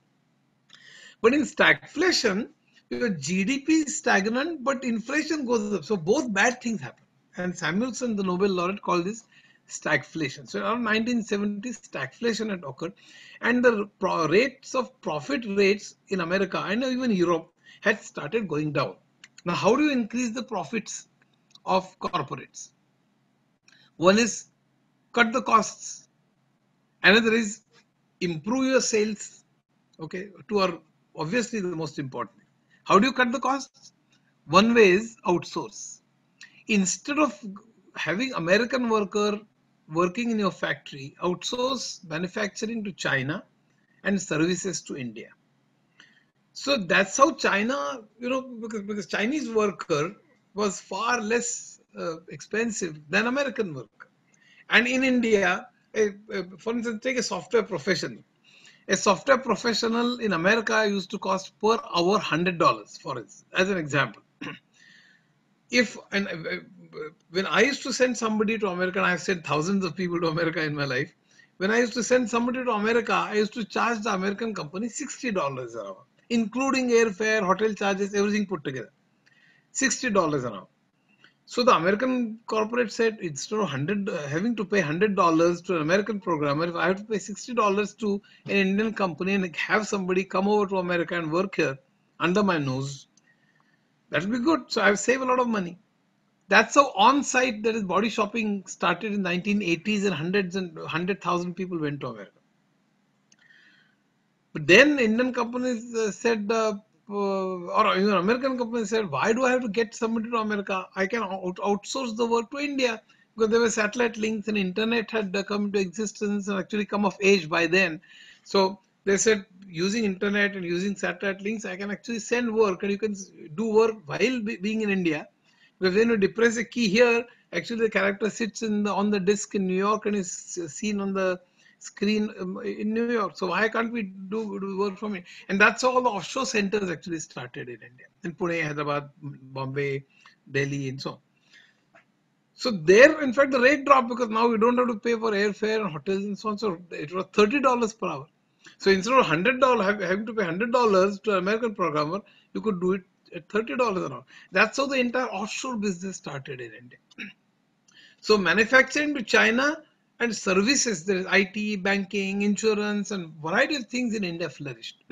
But in stagflation, your GDP is stagnant, but inflation goes up. So both bad things happen. And Samuelson, the Nobel laureate, called this stagflation. So around 1970s, stagflation had occurred, and the rates of profit rates in America and even Europe had started going down. Now, how do you increase the profits of corporates? One is cut the costs. Another is improve your sales. Okay, two are obviously the most important. How do you cut the costs? One way is outsource. Instead of having American worker working in your factory, outsource manufacturing to China and services to India. So that's how China, because Chinese worker was far less expensive than American worker. And in India, for instance, take a software professional. A software professional in America used to cost per hour $100, for instance, as an example. if and when I used to send somebody to America, and I've sent thousands of people to America in my life. When I used to send somebody to America, I used to charge the American company $60 an hour, including airfare, hotel charges, everything put together. $60 an hour. So the American corporate said, instead of having to pay $100 to an American programmer, if I have to pay $60 to an Indian company and have somebody come over to America and work here under my nose, that will be good. So I've saved a lot of money. That's how on-site, that is, body shopping started in 1980s, and hundreds and 100,000 people went to America. But then Indian companies said, or even American companies said, why do I have to get somebody to America? I can outsource the work to India, because there were satellite links and internet had come into existence and actually come of age by then. So they said, using internet and using satellite links, I can actually send work, and you can do work while being in India. Because when you depress a key here, actually the character sits on the disk in New York and is seen on the screen in New York. So why can't we do work from it? And that's how all the offshore centers actually started in India, in Pune, Hyderabad, Bombay, Delhi, and so on. So there, in fact, the rate dropped because now we don't have to pay for airfare and hotels and so on. So it was $30 per hour. So instead of $100 having to pay $100 to an American programmer, you could do it at $30 an hour. That's how the entire offshore business started in India. So manufacturing to China and services, there is IT, banking, insurance, and variety of things in India flourished.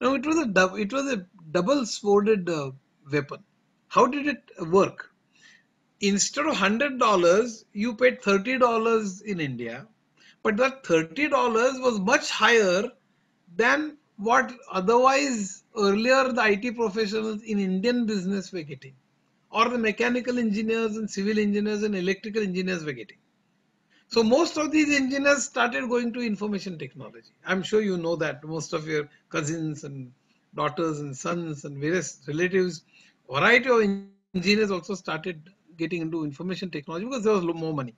Now it was a double-sworded weapon. How did it work? Instead of $100, you paid $30 in India, but that $30 was much higher than what otherwise earlier the IT professionals in Indian business were getting, or the mechanical engineers and civil engineers and electrical engineers were getting. So most of these engineers started going to information technology. I'm sure you know that most of your cousins and daughters and sons and various relatives, variety of engineers also started getting into information technology because there was more money.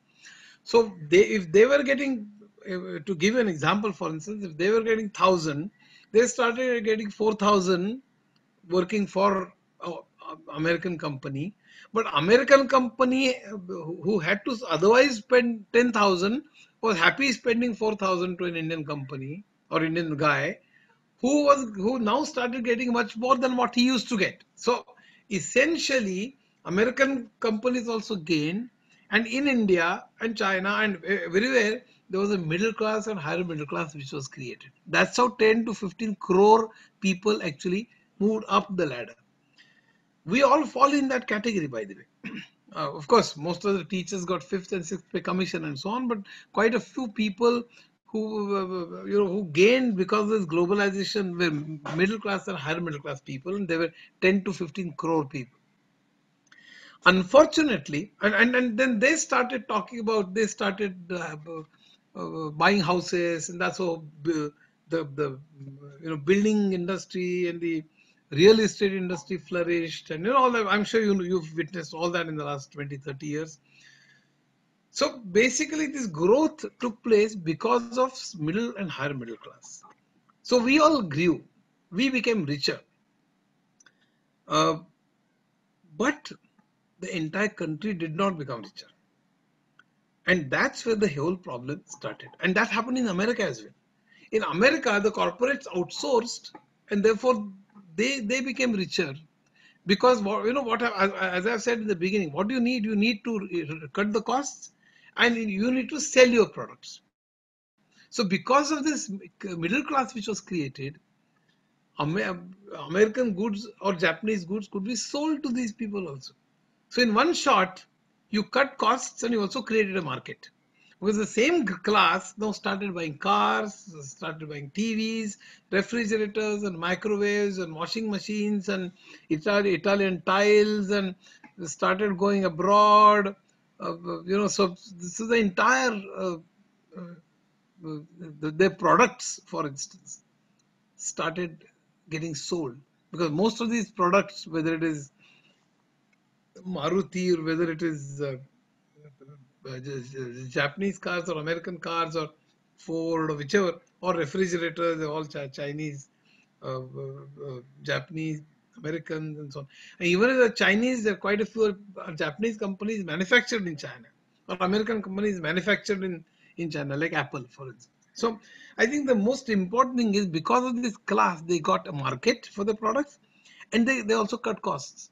So if they were getting, to give an example, for instance, if they were getting 1,000, they started getting 4,000 working for American company. But American company who had to otherwise spend 10,000 was happy spending 4,000 to an Indian company or Indian guy who now started getting much more than what he used to get. So essentially, American companies also gained, and in India and China and everywhere there was a middle class and higher middle class which was created. That's how 10 to 15 crore people actually moved up the ladder. We all fall in that category, by the way. Of course, most of the teachers got fifth and sixth pay commission and so on, but quite a few people who gained because of this globalization were middle class and higher middle class people, and they were 10 to 15 crore people. Unfortunately, and then they started talking about, they started buying houses, and that's how the building industry and the real estate industry flourished, and all that. I'm sure you've witnessed all that in the last 20-30 years. So basically this growth took place because of middle and higher middle class. So we all grew, we became richer, but the entire country did not become richer. And that's where the whole problem started. And that happened in America as well. In America, the corporates outsourced, and therefore they became richer. Because as I've said in the beginning, what do you need? You need to cut the costs, and you need to sell your products. So because of this middle class which was created, American goods or Japanese goods could be sold to these people also. So in one shot, you cut costs and you also created a market. Because the same class now started buying cars, started buying TVs, refrigerators and microwaves and washing machines and Italian tiles, and started going abroad. So this is the entire their products, for instance, started getting sold, because most of these products, whether it is Maruti or whether it is Japanese cars or American cars or Ford or whichever, or refrigerators, they're all Chinese, Japanese, Americans and so on. And even the Chinese, there are quite a few Japanese companies manufactured in China, or American companies manufactured in China, like Apple, for instance. So I think the most important thing is because of this class, they got a market for the products, and they also cut costs.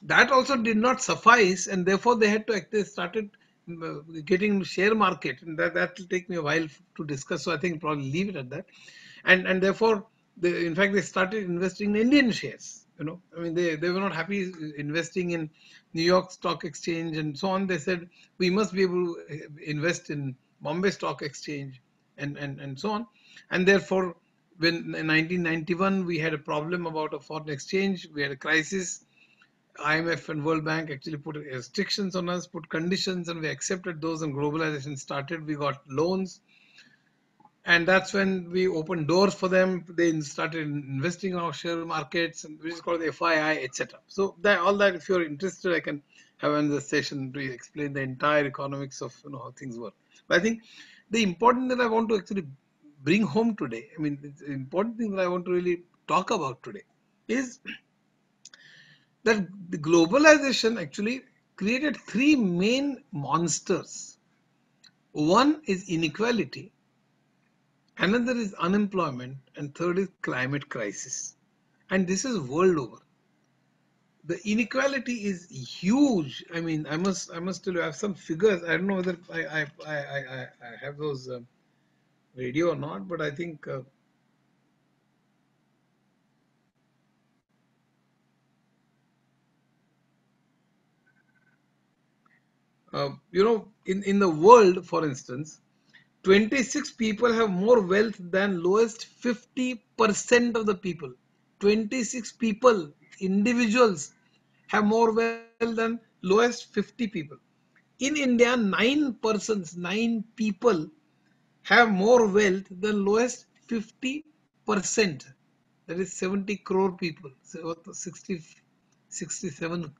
That also did not suffice, and therefore they started getting share market, and that will take me a while to discuss. So I think probably leave it at that, and therefore in fact they started investing in Indian shares. I mean they were not happy investing in New York Stock Exchange and so on. They said we must be able to invest in Bombay Stock Exchange and so on, and therefore when in 1991 we had a problem about a foreign exchange, we had a crisis. IMF and World Bank actually put restrictions on us, put conditions, and we accepted those, and globalization started. We got loans, and that's when we opened doors for them. They started investing in our share markets, which is called the FII, etc. So all that, if you're interested, I can have another session to explain the entire economics of how things work. But I think the important that I want to actually bring home today, I mean, the important thing that I want to really talk about today is that the globalization actually created three main monsters. One is inequality, another is unemployment, and third is climate crisis. And this is world over. The inequality is huge. I mean, I must tell you, I have some figures. I don't know whether I have those radio or not, but I think in the world, for instance, 26 people have more wealth than lowest 50% of the people. 26 people, individuals, have more wealth than lowest 50 people. In India, 9 people have more wealth than lowest 50%. That is 70 crore people. So 67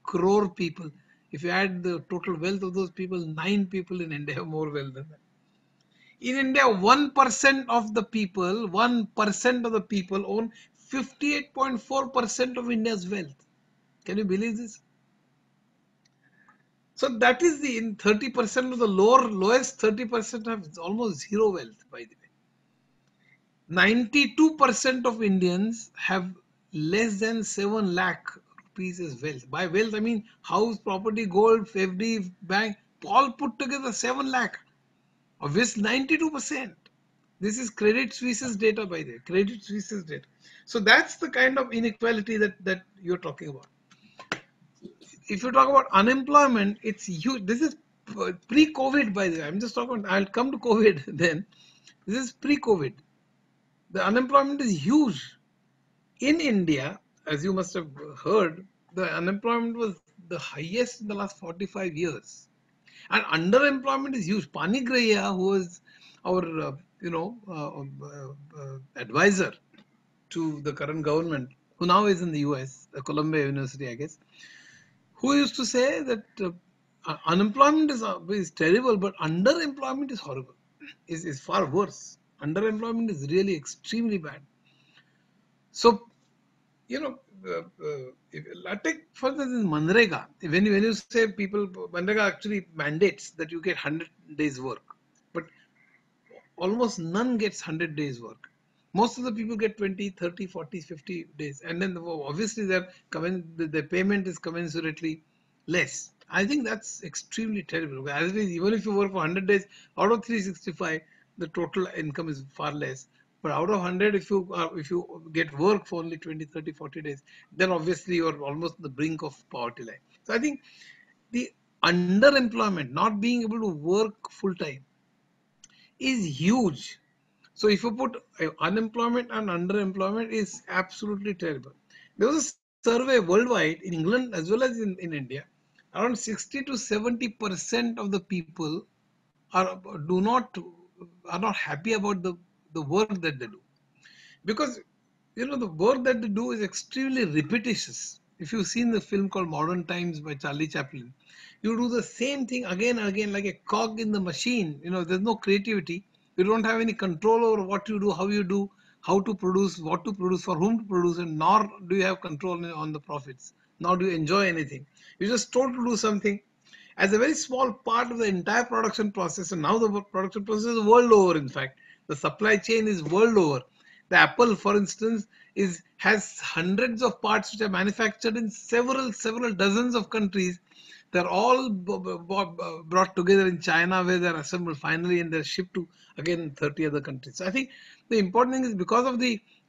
crore people. If you add the total wealth of those people, 9 people in India have more wealth than that. In India, 1% of the people, 1% of the people own 58.4% of India's wealth. Can you believe this? So that is in 30% of the lowest 30% have almost zero wealth, by the way. 92% of Indians have less than 7 lakh rupees as wealth. By wealth, I mean house, property, gold, FD, bank, all put together 7 lakh. Of which 92%. This is Credit Suisse's data, by the way. Credit Suisse's data. So that's the kind of inequality that you're talking about. If you talk about unemployment, it's huge. This is pre-COVID, by the way. I'm just talking about, I'll come to COVID then. This is pre-COVID. The unemployment is huge. In India, as you must have heard, the unemployment was the highest in the last 45 years. And underemployment is huge. Pani Grahia, who was our advisor to the current government, who now is in the US, Columbia University, I guess, who used to say that unemployment is terrible, but underemployment is horrible, is far worse. Underemployment is really extremely bad. So, I take for instance Manrega. When you say people, Manrega actually mandates that you get 100 days work, but almost none gets 100 days work. Most of the people get 20, 30, 40, 50 days, and then obviously the payment is commensurately less. I think that's extremely terrible. As it is, even if you work for 100 days, out of 365, the total income is far less. But out of 100, if you get work for only 20, 30, 40 days, then obviously you're almost on the brink of poverty line. So I think the underemployment, not being able to work full time, is huge. So if you put unemployment and underemployment, is absolutely terrible. There was a survey worldwide in England as well as in India. Around 60 to 70% of the people are not happy about the work that they do, because the work that they do is extremely repetitious. If you've seen the film called Modern Times by Charlie Chaplin, you do the same thing again and again like a cog in the machine. There's no creativity. You don't have any control over what you do, how you do, how to produce, what to produce, for whom to produce, and nor do you have control on the profits, nor do you enjoy anything. You're just told to do something as a very small part of the entire production process. And now the production process is world over. In fact, the supply chain is world over. The Apple, for instance, has hundreds of parts which are manufactured in several dozens of countries. They're all brought together in China, where they're assembled finally, and they're shipped to again 30 other countries. So I think the important thing is, because of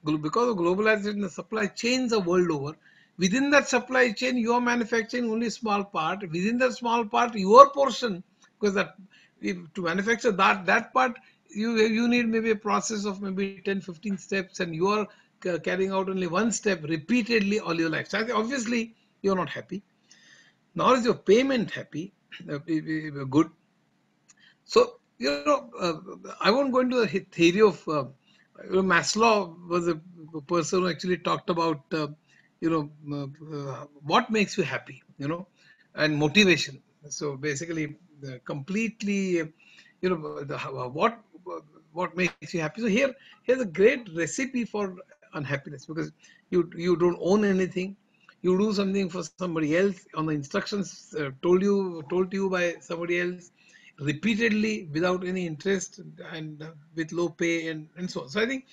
globalization, the supply chains are world over. Within that supply chain, you are manufacturing only a small part. Within that small part, your portion, because to manufacture that part, you need maybe a process of maybe 10-15 steps, and you are carrying out only one step repeatedly all your life. So I think obviously you're not happy, nor is your payment happy, good. So, I won't go into the theory of, Maslow was a person who actually talked about, what makes you happy, and motivation. So basically, completely, what makes you happy. So here's a great recipe for unhappiness, because you don't own anything. You do something for somebody else on the instructions told to you by somebody else, repeatedly, without any interest, and with low pay, and so on. So I think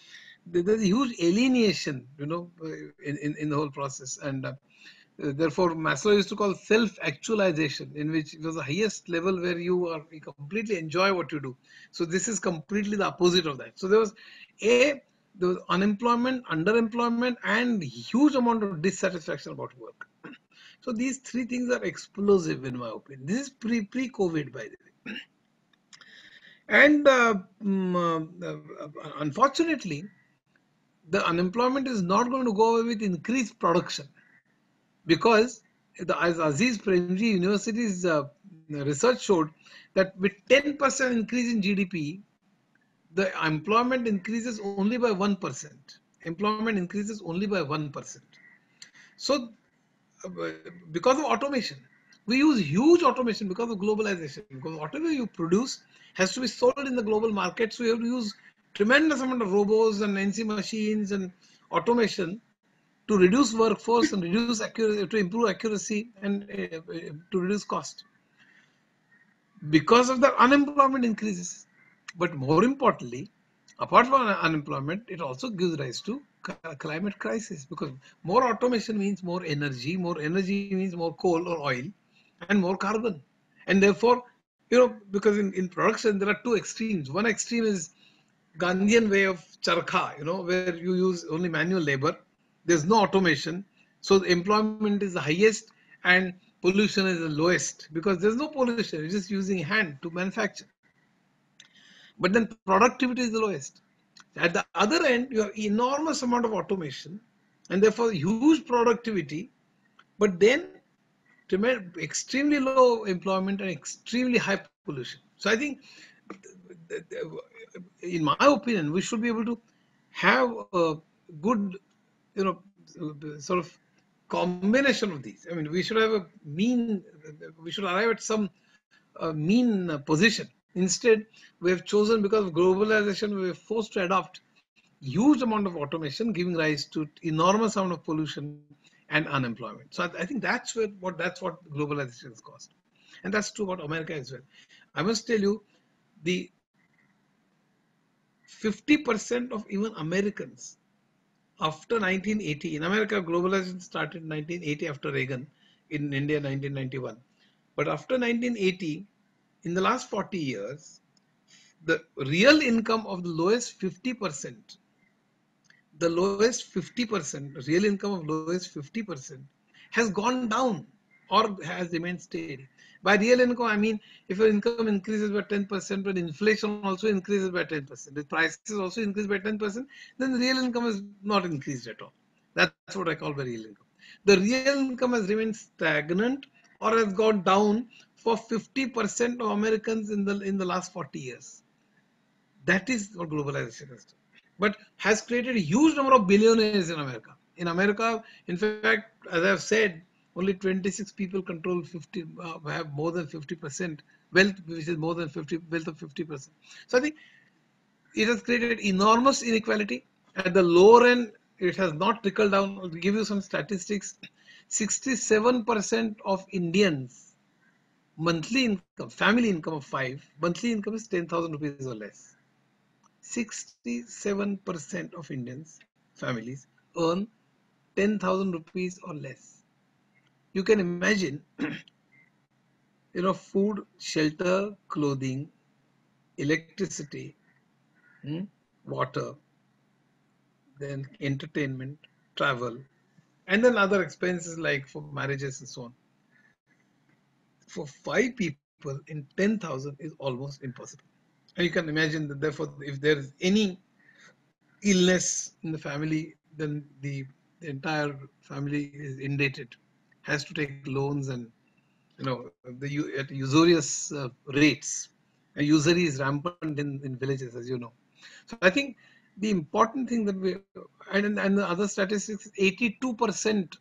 there's a huge alienation, in the whole process. And therefore, Maslow used to call self-actualization, in which it was the highest level where you completely enjoy what you do. So this is completely the opposite of that. So there was unemployment, underemployment, and huge amount of dissatisfaction about work. So these three things are explosive, in my opinion. This is pre-COVID, by the way. And unfortunately, the unemployment is not going to go away with increased production, because as Aziz Premji University's research showed, that with 10% increase in GDP, the employment increases only by 1%. Employment increases only by 1%. So because of automation, we use huge automation because of globalization, because whatever you produce has to be sold in the global market. So you have to use tremendous amount of robots and NC machines and automation to reduce workforce and to improve accuracy, and to reduce cost. Because of that, unemployment increases. But more importantly, apart from unemployment, it also gives rise to climate crisis, because more automation means more energy. More energy means more coal or oil, and more carbon. And therefore, because in production there are two extremes. One extreme is Gandhian way of charkha, where you use only manual labor. There's no automation. So the employment is the highest and pollution is the lowest, because there's no pollution. You're just using hand to manufacture. But then productivity is the lowest. At the other end, you have enormous amount of automation, and therefore huge productivity, but then extremely low employment and extremely high pollution. So I think, in my opinion, we should be able to have a good, sort of combination of these. I mean, we should have a mean, we should arrive at some mean position. Instead, we have chosen, because of globalization, we were forced to adopt huge amount of automation, giving rise to enormous amount of pollution and unemployment. So I think that's what globalization has caused, and that's true about America as well. I must tell you, the 50% of even Americans after 1980, in America, globalization started in 1980 after Reagan, in India 1991. But after 1980, in the last 40 years, the real income of the lowest 50%, real income of lowest 50% has gone down or has remained steady. By real income, I mean, if your income increases by 10%, but inflation also increases by 10%, the prices also increase by 10%, then the real income is not increased at all. That's what I call the real income. The real income has remained stagnant or has gone down for 50% of Americans in the last 40 years. That is what globalization has done. But has created a huge number of billionaires in America. In America, in fact, as I've said, only 26 people control have more than 50% wealth, which is more than wealth of 50%. So I think it has created enormous inequality. At the lower end, it has not trickled down. I'll give you some statistics. 67% of Indians monthly income, family income of 5, monthly income is 10,000 rupees or less. 67% of Indians families earn 10,000 rupees or less. You can imagine, food, shelter, clothing, electricity, water, then entertainment, travel, and then other expenses like for marriages and so on. For 5 people in 10,000 is almost impossible. And you can imagine that therefore if there is any illness in the family, then the entire family is indebted, has to take loans, and at usurious rates. And usury is rampant in villages, as you know. So I think the important thing that and the other statistics, 82%,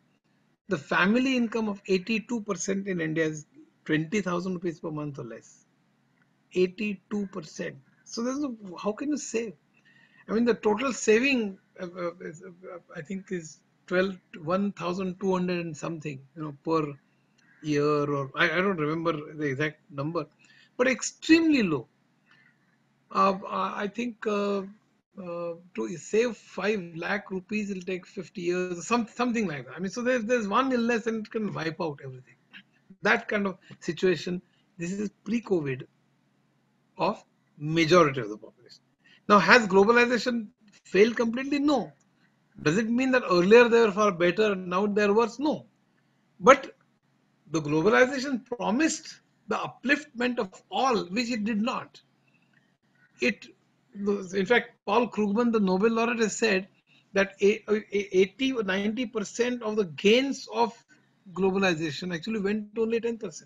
the family income of 82% in India is 20,000 rupees per month or less. 82%. So how can you save? I mean, the total saving, I think, is 1,200 and something, per year, or I don't remember the exact number, but extremely low. I think to save 5 lakh rupees will take 50 years, something like that. I mean, so there's one illness and it can wipe out everything. That kind of situation. This is pre-COVID of majority of the population. Now, has globalization failed completely? No. Does it mean that earlier they were far better and now they're worse? No. But the globalization promised the upliftment of all, which it did not. In fact, Paul Krugman, the Nobel laureate, has said that 80 or 90% of the gains of globalization actually went to only 10%.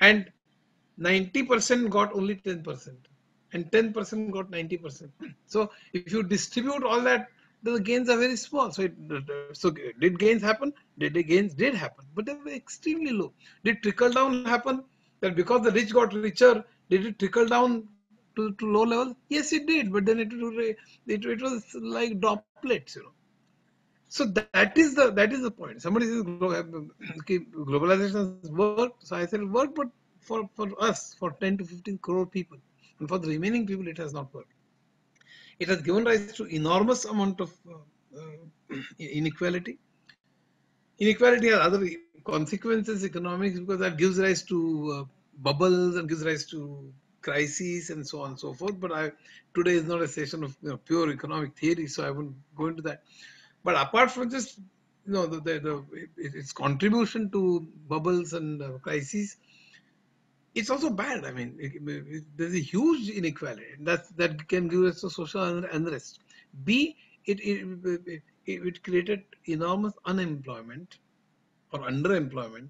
And 90% got only 10%. And 10% got 90%. So if you distribute all that, the gains are very small. So did gains happen? Gains did happen, but they were extremely low. Did trickle down happen? That because the rich got richer, did it trickle down to low levels? Yes, it did, but then it was like droplets. So that is the point. Somebody says globalization has worked. So I said it worked, but for us, for 10 to 15 crore people, and for the remaining people, it has not worked. It has given rise to enormous amount of inequality. Inequality has other consequences, economics, because that gives rise to bubbles and gives rise to crises and so on and so forth. But today is not a session of pure economic theory, so I won't go into that. But apart from just its contribution to bubbles and crises, it's also bad. I mean, there's a huge inequality that can give us a social unrest. B, it created enormous unemployment or underemployment.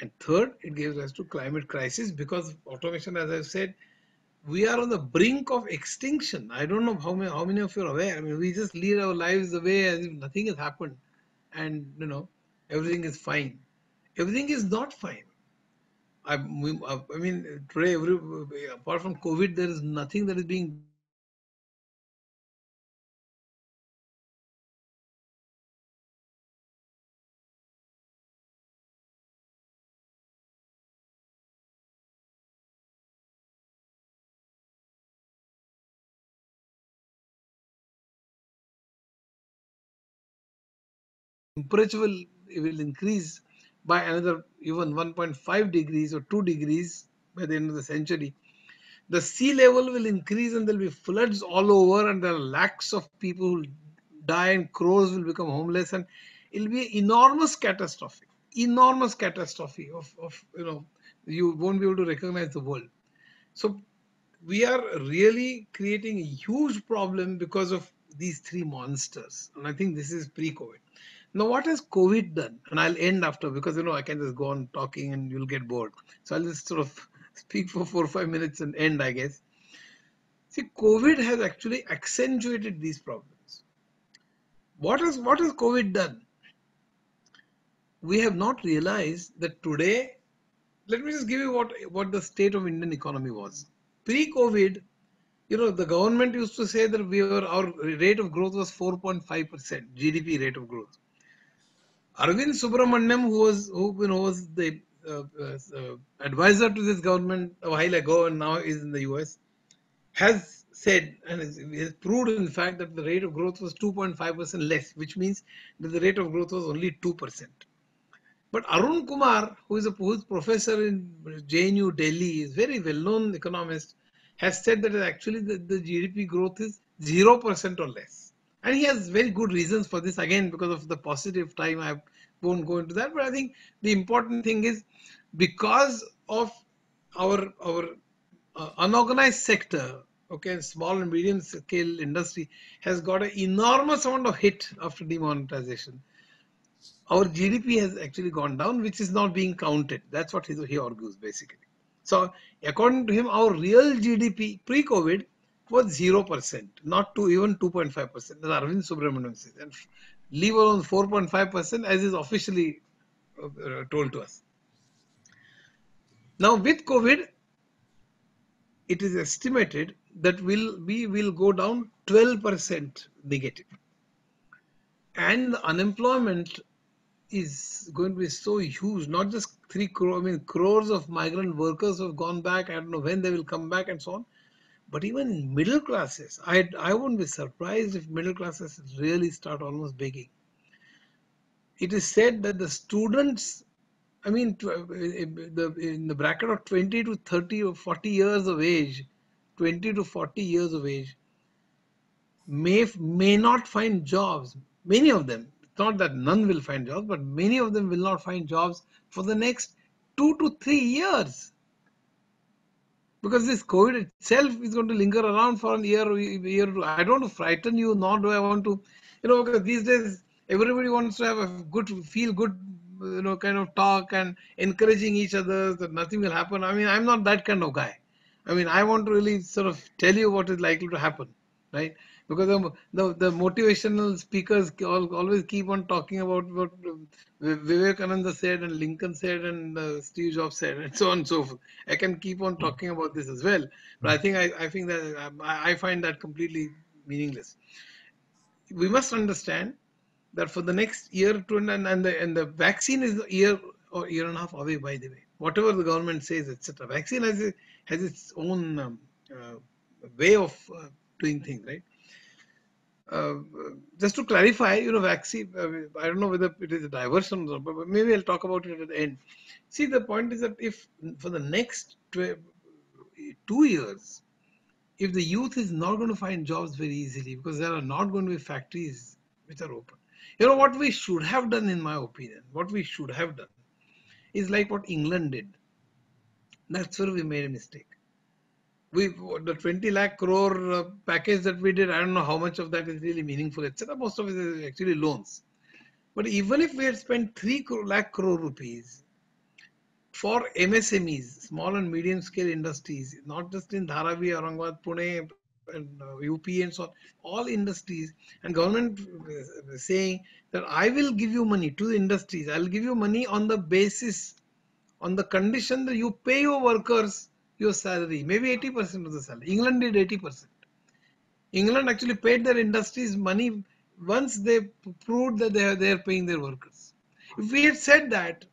And third, it gives rise to climate crisis, because automation, as I've said, we are on the brink of extinction. I don't know how many of you are aware. I mean, we just lead our lives the way as if nothing has happened, and everything is fine. Everything is not fine. I mean, today, apart from COVID, there is nothing that is being done to improve the temperature will increase by another even 1.5 degrees or 2 degrees by the end of the century. The sea level will increase and there'll be floods all over, and there are lakhs of people who die, and crores will become homeless, and it'll be an enormous catastrophe of you won't be able to recognize the world. So we are really creating a huge problem because of these three monsters. And I think this is pre-COVID. Now, what has COVID done? And I'll end after, because I can just go on talking and you'll get bored. So I'll just sort of speak for 4 or 5 minutes and end, I guess. See, COVID has actually accentuated these problems. What has COVID done? We have not realized that today. Let me just give you what the state of Indian economy was. Pre-COVID, The government used to say that our rate of growth was 4.5% GDP rate of growth. Arvind Subramaniam, who was the advisor to this government a while ago and now is in the US, has said and has proved in fact that the rate of growth was 2.5% less, which means that the rate of growth was only 2%. But Arun Kumar, who's professor in JNU Delhi, is very well-known economist, has said that actually the GDP growth is 0% or less. And he has very good reasons for this, again, because of the positive time. I won't go into that. But I think the important thing is because of our unorganized sector, okay, small and medium scale industry has got an enormous amount of hit after demonetization. Our GDP has actually gone down, which is not being counted. That's what he argues basically. So according to him, our real GDP pre-COVID was 0%, not to even 2.5%, as Arvind Subramanian says, and leave alone 4.5% as is officially told to us. Now with COVID, it is estimated that we will go down 12% negative, and the unemployment is going to be so huge. Not just 3 crore, I mean crores of migrant workers have gone back. I don't know when they will come back and so on. But even in middle classes, I wouldn't be surprised if middle classes really start almost begging. It is said that the students, I mean, in the bracket of 20 to 30 or 40 years of age, 20 to 40 years of age, may not find jobs. Many of them. It's not that none will find jobs, but many of them will not find jobs for the next 2 to 3 years. Because this COVID itself is going to linger around for a year or year. I don't want to frighten you, nor do I want to, because these days everybody wants to have a good, feel good, kind of talk and encouraging each other that nothing will happen. I mean, I'm not that kind of guy. I mean, I want to really sort of tell you what is likely to happen, right? Because the motivational speakers always keep on talking about what Vivekananda said and Lincoln said and Steve Jobs said and so on and so forth. I can keep on talking about this as well, but I think that I find that completely meaningless. We must understand that for the next year or two, and the vaccine is a year or year and a half away, by the way. Whatever the government says, etc. Vaccine has its own way of doing things, right? Just to clarify, vaccine, I don't know whether it is a diversion or not, but maybe I'll talk about it at the end. See, the point is that if for the next 2 years, if the youth is not going to find jobs very easily because there are not going to be factories which are open, what we should have done, in my opinion, what we should have done is like what England did. That's where we made a mistake. The 20 lakh crore package that we did, I don't know how much of that is really meaningful, etc. Most of it is actually loans. But even if we had spent 3 lakh crore rupees for MSMEs, small and medium scale industries, not just in Dharavi, Aurangabad, Pune, and UP and so on, all industries, and government saying that I will give you money to the industries, I'll give you money on the basis, on the condition that you pay your workers your salary, maybe 80% of the salary. England did 80%. England actually paid their industries money once they proved that they are paying their workers. If we had said that,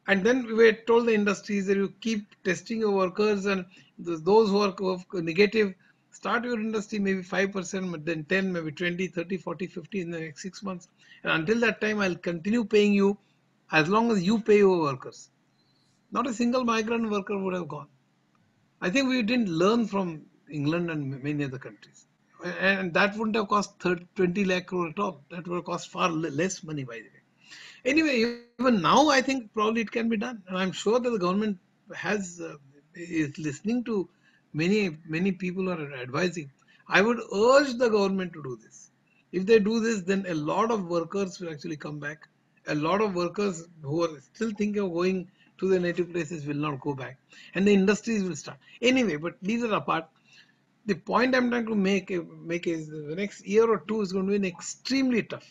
and then we had told the industries that you keep testing your workers, and those who are negative, start your industry maybe 5%, then 10, maybe 20, 30, 40, 50 in the next 6 months. And until that time, I'll continue paying you as long as you pay your workers. Not a single migrant worker would have gone. I think we didn't learn from England and many other countries. And that wouldn't have cost 20 lakh crore at all. That would have cost far less money, by the way. Anyway, even now, I think probably it can be done. And I'm sure that the government is listening to many people who are advising. I would urge the government to do this. If they do this, then a lot of workers will actually come back. A lot of workers who are still thinking of going to their native places will not go back. And the industries will start. Anyway, but leave that apart. The point I'm trying to make is the next year or two is going to be extremely tough.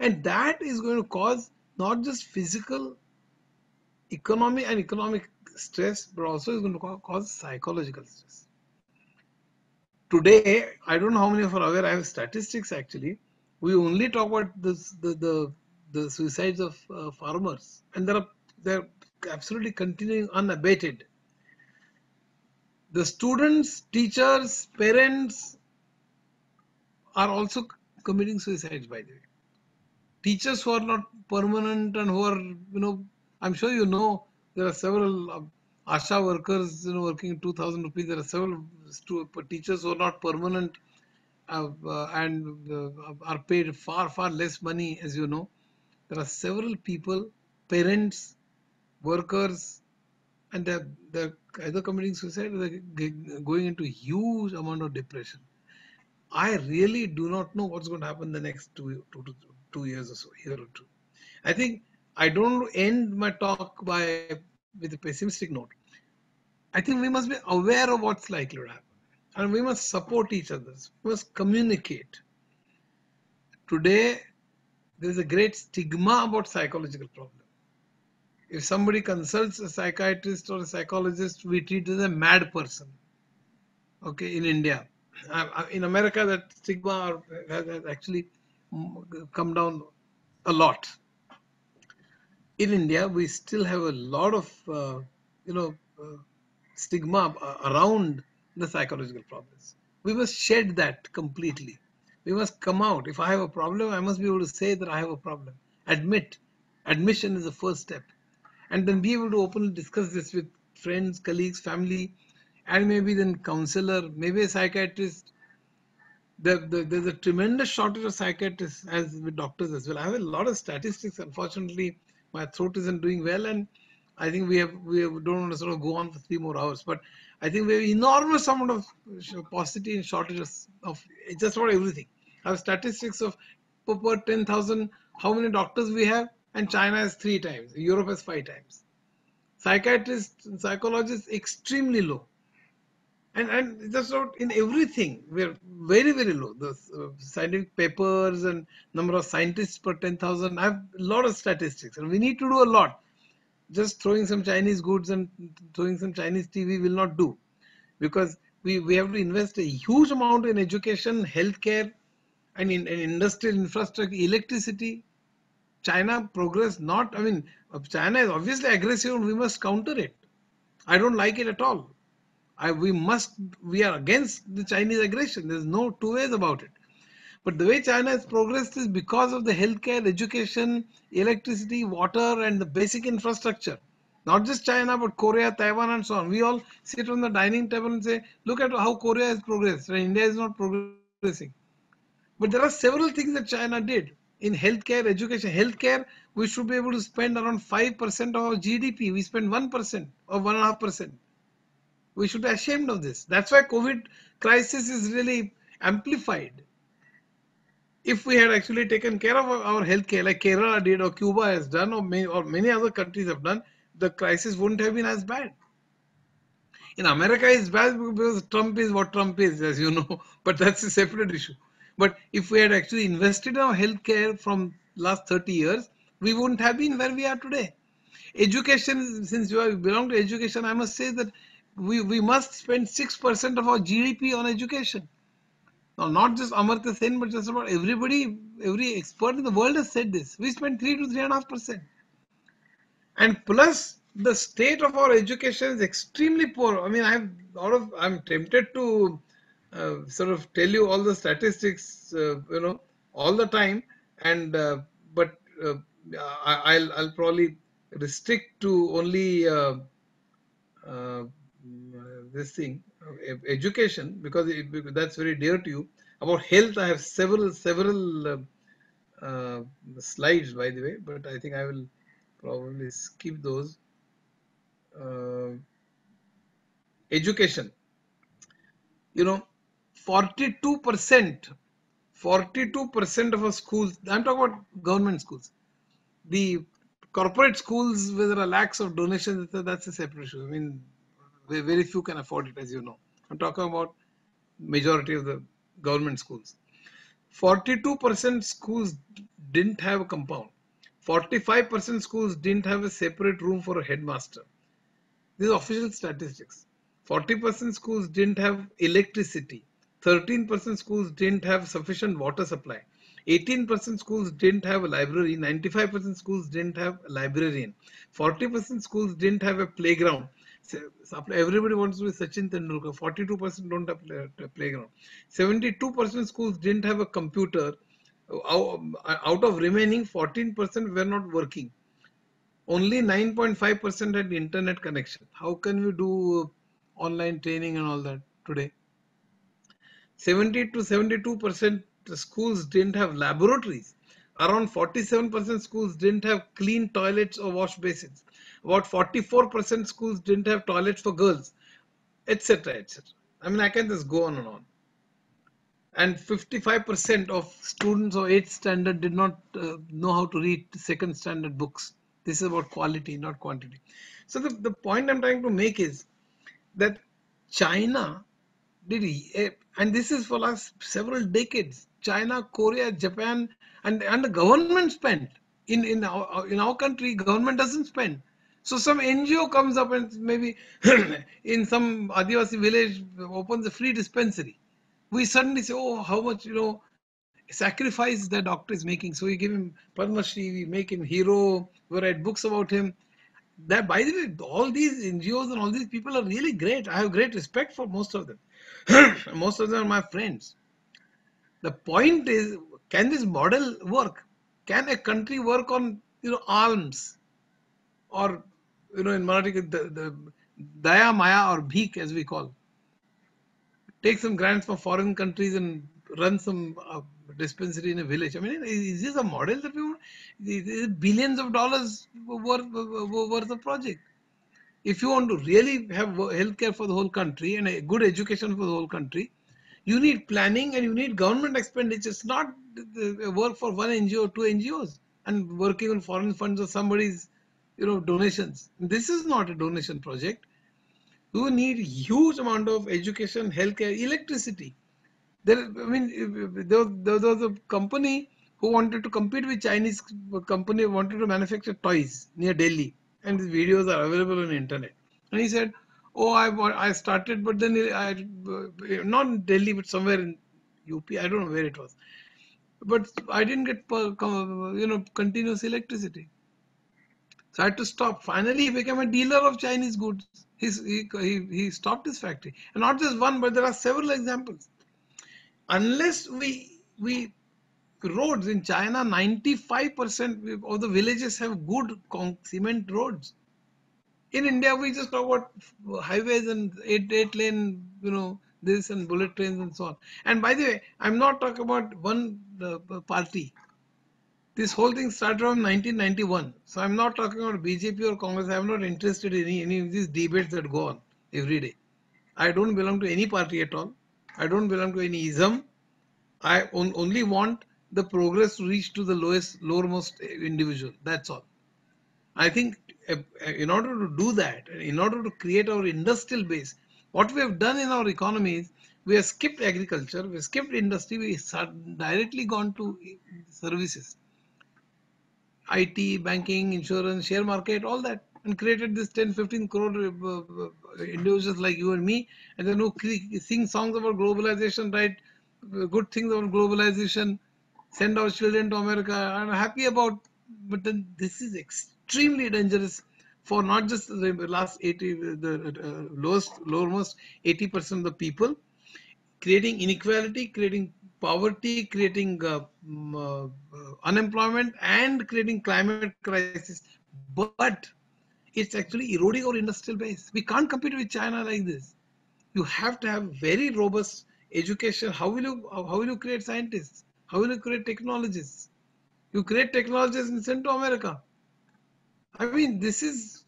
And that is going to cause not just physical, economic stress, but also is going to cause psychological stress. Today, I don't know how many of you are aware, I have statistics actually. We only talk about this, the suicides of farmers, and they're absolutely continuing unabated. The students, teachers, parents are also committing suicides, by the way. Teachers who are not permanent and who are, I'm sure you know, there are several ASHA workers, working 2,000 rupees. There are several teachers who are not permanent and are paid far, far less money, as you know. There are several people, parents, workers, and they're either committing suicide or they're going into huge amount of depression. I really do not know what's going to happen the next 2 years or so, year or two. I think I don't end my talk with a pessimistic note. I think we must be aware of what's likely to happen, and we must support each other. We must communicate. Today, there is a great stigma about psychological problems. If somebody consults a psychiatrist or a psychologist, we treat as a mad person. Okay, in India, in America, that stigma has actually come down a lot. In India, we still have a lot of, you know, uh, stigma around the psychological problems. We must shed that completely. We must come out. If I have a problem, I must be able to say that I have a problem. Admit. Admission is the first step. And then be able to openly discuss this with friends, colleagues, family, and maybe then counselor, maybe a psychiatrist. There's a tremendous shortage of psychiatrists as with doctors as well. I have a lot of statistics. Unfortunately, my throat isn't doing well, and I think we don't want to sort of go on for 3 more hours. But I think we have enormous amount of paucity and shortages of just about everything. I have statistics of per 10,000 how many doctors we have, and China has 3 times, Europe has 5 times. Psychiatrists and psychologists extremely low. And that's not in everything. We're very, very low. The scientific papers and number of scientists per 10,000. I have a lot of statistics, and we need to do a lot. Just throwing some Chinese goods and throwing some Chinese TV will not do, because we have to invest a huge amount in education, healthcare, and in industrial infrastructure, electricity. China progress not. I mean, China is obviously aggressive, and we must counter it. I don't like it at all. We are against the Chinese aggression. There's no two ways about it. But the way China has progressed is because of the healthcare, education, electricity, water, and the basic infrastructure. Not just China, but Korea, Taiwan, and so on. We all sit on the dining table and say, look at how Korea has progressed, and India is not progressing. But there are several things that China did in healthcare, education. Healthcare, we should be able to spend around 5% of our GDP. We spend 1% or 1.5%. We should be ashamed of this. That's why COVID crisis is really amplified. If we had actually taken care of our healthcare like Kerala did or Cuba has done or many other countries have done, the crisis wouldn't have been as bad. In America, it's bad because Trump is what Trump is, as you know, but that's a separate issue. But if we had actually invested in our healthcare from last 30 years, we wouldn't have been where we are today. Education, since you belong to education, I must say that we must spend 6% of our GDP on education. Now, not just Amartya Sen, but just about everybody, every expert in the world has said this. We spend 3 to 3.5%. And plus, the state of our education is extremely poor. I mean, I'm tempted to sort of tell you all the statistics, all the time, and but I'll probably restrict to only this thing, education, because that's very dear to you. About health, I have several slides, by the way, but I think I will probably skip those. Education, 42% of our schools, I'm talking about government schools. The corporate schools where there are lakhs of donations, that's a separate issue. I mean, very few can afford it, as you know. I'm talking about majority of the government schools. 42% schools didn't have a compound. 45% schools didn't have a separate room for a headmaster. These are official statistics. 40% schools didn't have electricity. 13% schools didn't have sufficient water supply. 18% schools didn't have a library. 95% schools didn't have a librarian. 40% schools didn't have a playground. Everybody wants to be Sachin Tendulkar. 42% don't have a playground. 72% schools didn't have a computer. Out of remaining, 14% were not working. Only 9.5% had internet connection. How can we do online training and all that today? 70 to 72% schools didn't have laboratories. Around 47% schools didn't have clean toilets or wash basins. About 44% schools didn't have toilets for girls, etc. etc. I mean, I can just go on and on. And 55% of students of 8th standard did not know how to read second standard books. This is about quality, not quantity. So the point I'm trying to make is that China did, and this is for last several decades. China, Korea, Japan, and the government spent. In our country, government doesn't spend. So some NGO comes up and maybe in some Adivasi village opens a free dispensary. We suddenly say, oh, how much sacrifice the doctor is making. So we give him Padma Shri, we make him hero, we write books about him. That, by the way, all these NGOs and all these people are really great. I have great respect for most of them. Most of them are my friends. The point is, can this model work? Can a country work on alms, or in Marathi the Daya Maya or Bhik as we call? Take some grants from foreign countries and run some dispensary in a village. I mean, is this a model that we want? Billions of dollars worth of project. If you want to really have healthcare for the whole country and a good education for the whole country, you need planning and you need government expenditures, not work for one NGO or two NGOs and working on foreign funds or somebody's donations. This is not a donation project. You need huge amount of education, healthcare, electricity. There was a company who wanted to compete with Chinese company, wanted to manufacture toys near Delhi, and these videos are available on the internet. And he said, "Oh, I started, but then not in Delhi, but somewhere in UP. I don't know where it was, but I didn't get continuous electricity. So I had to stop. Finally, he became a dealer of Chinese goods. He stopped his factory, and not just one, but there are several examples. Unless we roads in China, 95% of the villages have good cement roads. In India, we just talk about highways and eight lane, this and bullet trains and so on. And by the way, I'm not talking about one party. This whole thing started from 1991. So I'm not talking about BJP or Congress. I'm not interested in any of these debates that go on every day. I don't belong to any party at all. I don't belong to any ism. I only want the progress to reach to the lowermost individual. That's all. I think in order to do that, in order to create our industrial base, what we have done in our economy is we have skipped agriculture, we have skipped industry, we directly gone to services. IT, banking, insurance, share market, all that, and created this 10, 15 crore individuals like you and me, and then who sing songs about globalization, write good things about globalization, send our children to America, and happy about. But then this is extremely dangerous for not just the last 80, the lowermost 80% of the people, creating inequality, creating poverty, creating unemployment, and creating climate crisis. But it's actually eroding our industrial base. We can't compete with China like this. You have to have very robust education. How will you create scientists? How will you create technologists? You create technologists and send to America. I mean, this is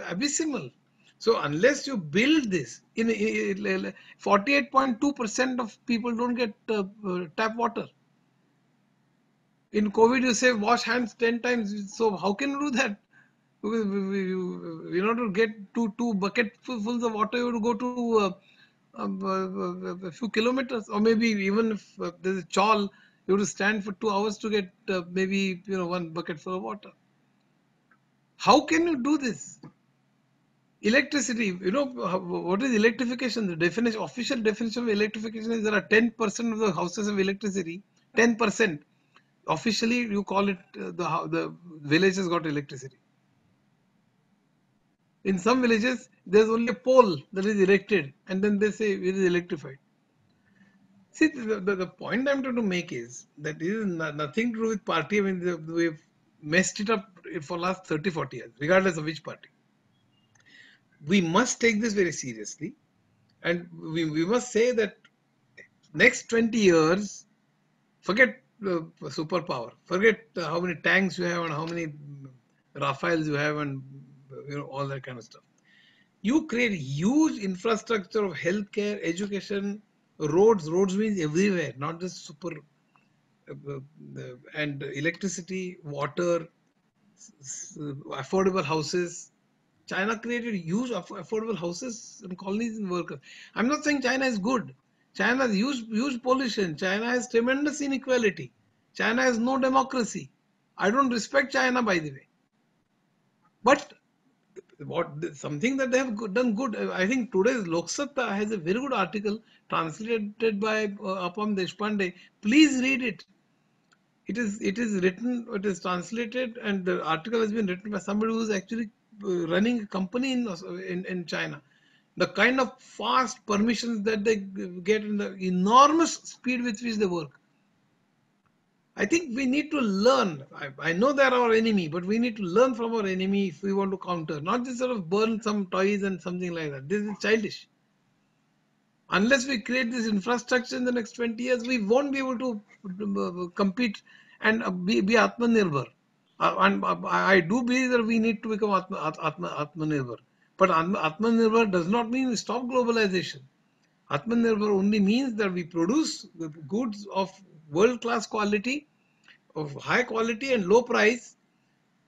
abysmal. So unless you build this, in 48.2% of people don't get tap water. In COVID, you say wash hands 10 times. So how can you do that? In order to get two bucketfuls of water, you have to go to a few kilometers, or maybe even if there's a chawl, you have to stand for 2 hours to get one bucket full of water. How can you do this? electricity, you know, what is electrification? The definition, official definition of electrification is there are 10% of the houses have electricity. 10%. Officially, you call it the village has got electricity. In some villages, there's only a pole that is erected, and then they say it is electrified. See, the point I'm trying to make is that this is nothing to do with party. I mean, we've messed it up for last 30, 40 years, regardless of which party. We must take this very seriously, and we must say that next 20 years, forget superpower, forget how many tanks you have and how many Rafales you have and all that kind of stuff. You create huge infrastructure of healthcare, education, roads means everywhere, not just super, and electricity, water, affordable houses. China created huge affordable houses and colonies and workers. I'm not saying China is good. China has huge pollution. China has tremendous inequality. China has no democracy. I don't respect China, by the way. But something that they have done good. I think today's Lok Satta has a very good article translated by Apam Deshpande. Please read it. It is written, it is translated, and the article has been written by somebody who is actually running a company in China. The kind of fast permissions that they get and the enormous speed with which they work. I think we need to learn. I know they're our enemy, but we need to learn from our enemy if we want to counter, not just sort of burn some toys and something like that. This is childish. Unless we create this infrastructure in the next 20 years, we won't be able to compete and be Atmanirbhar. And I do believe that we need to become Atmanirbhar. But Atmanirbhar does not mean we stop globalization. Atmanirbhar only means that we produce the goods of world-class quality, of high quality and low price.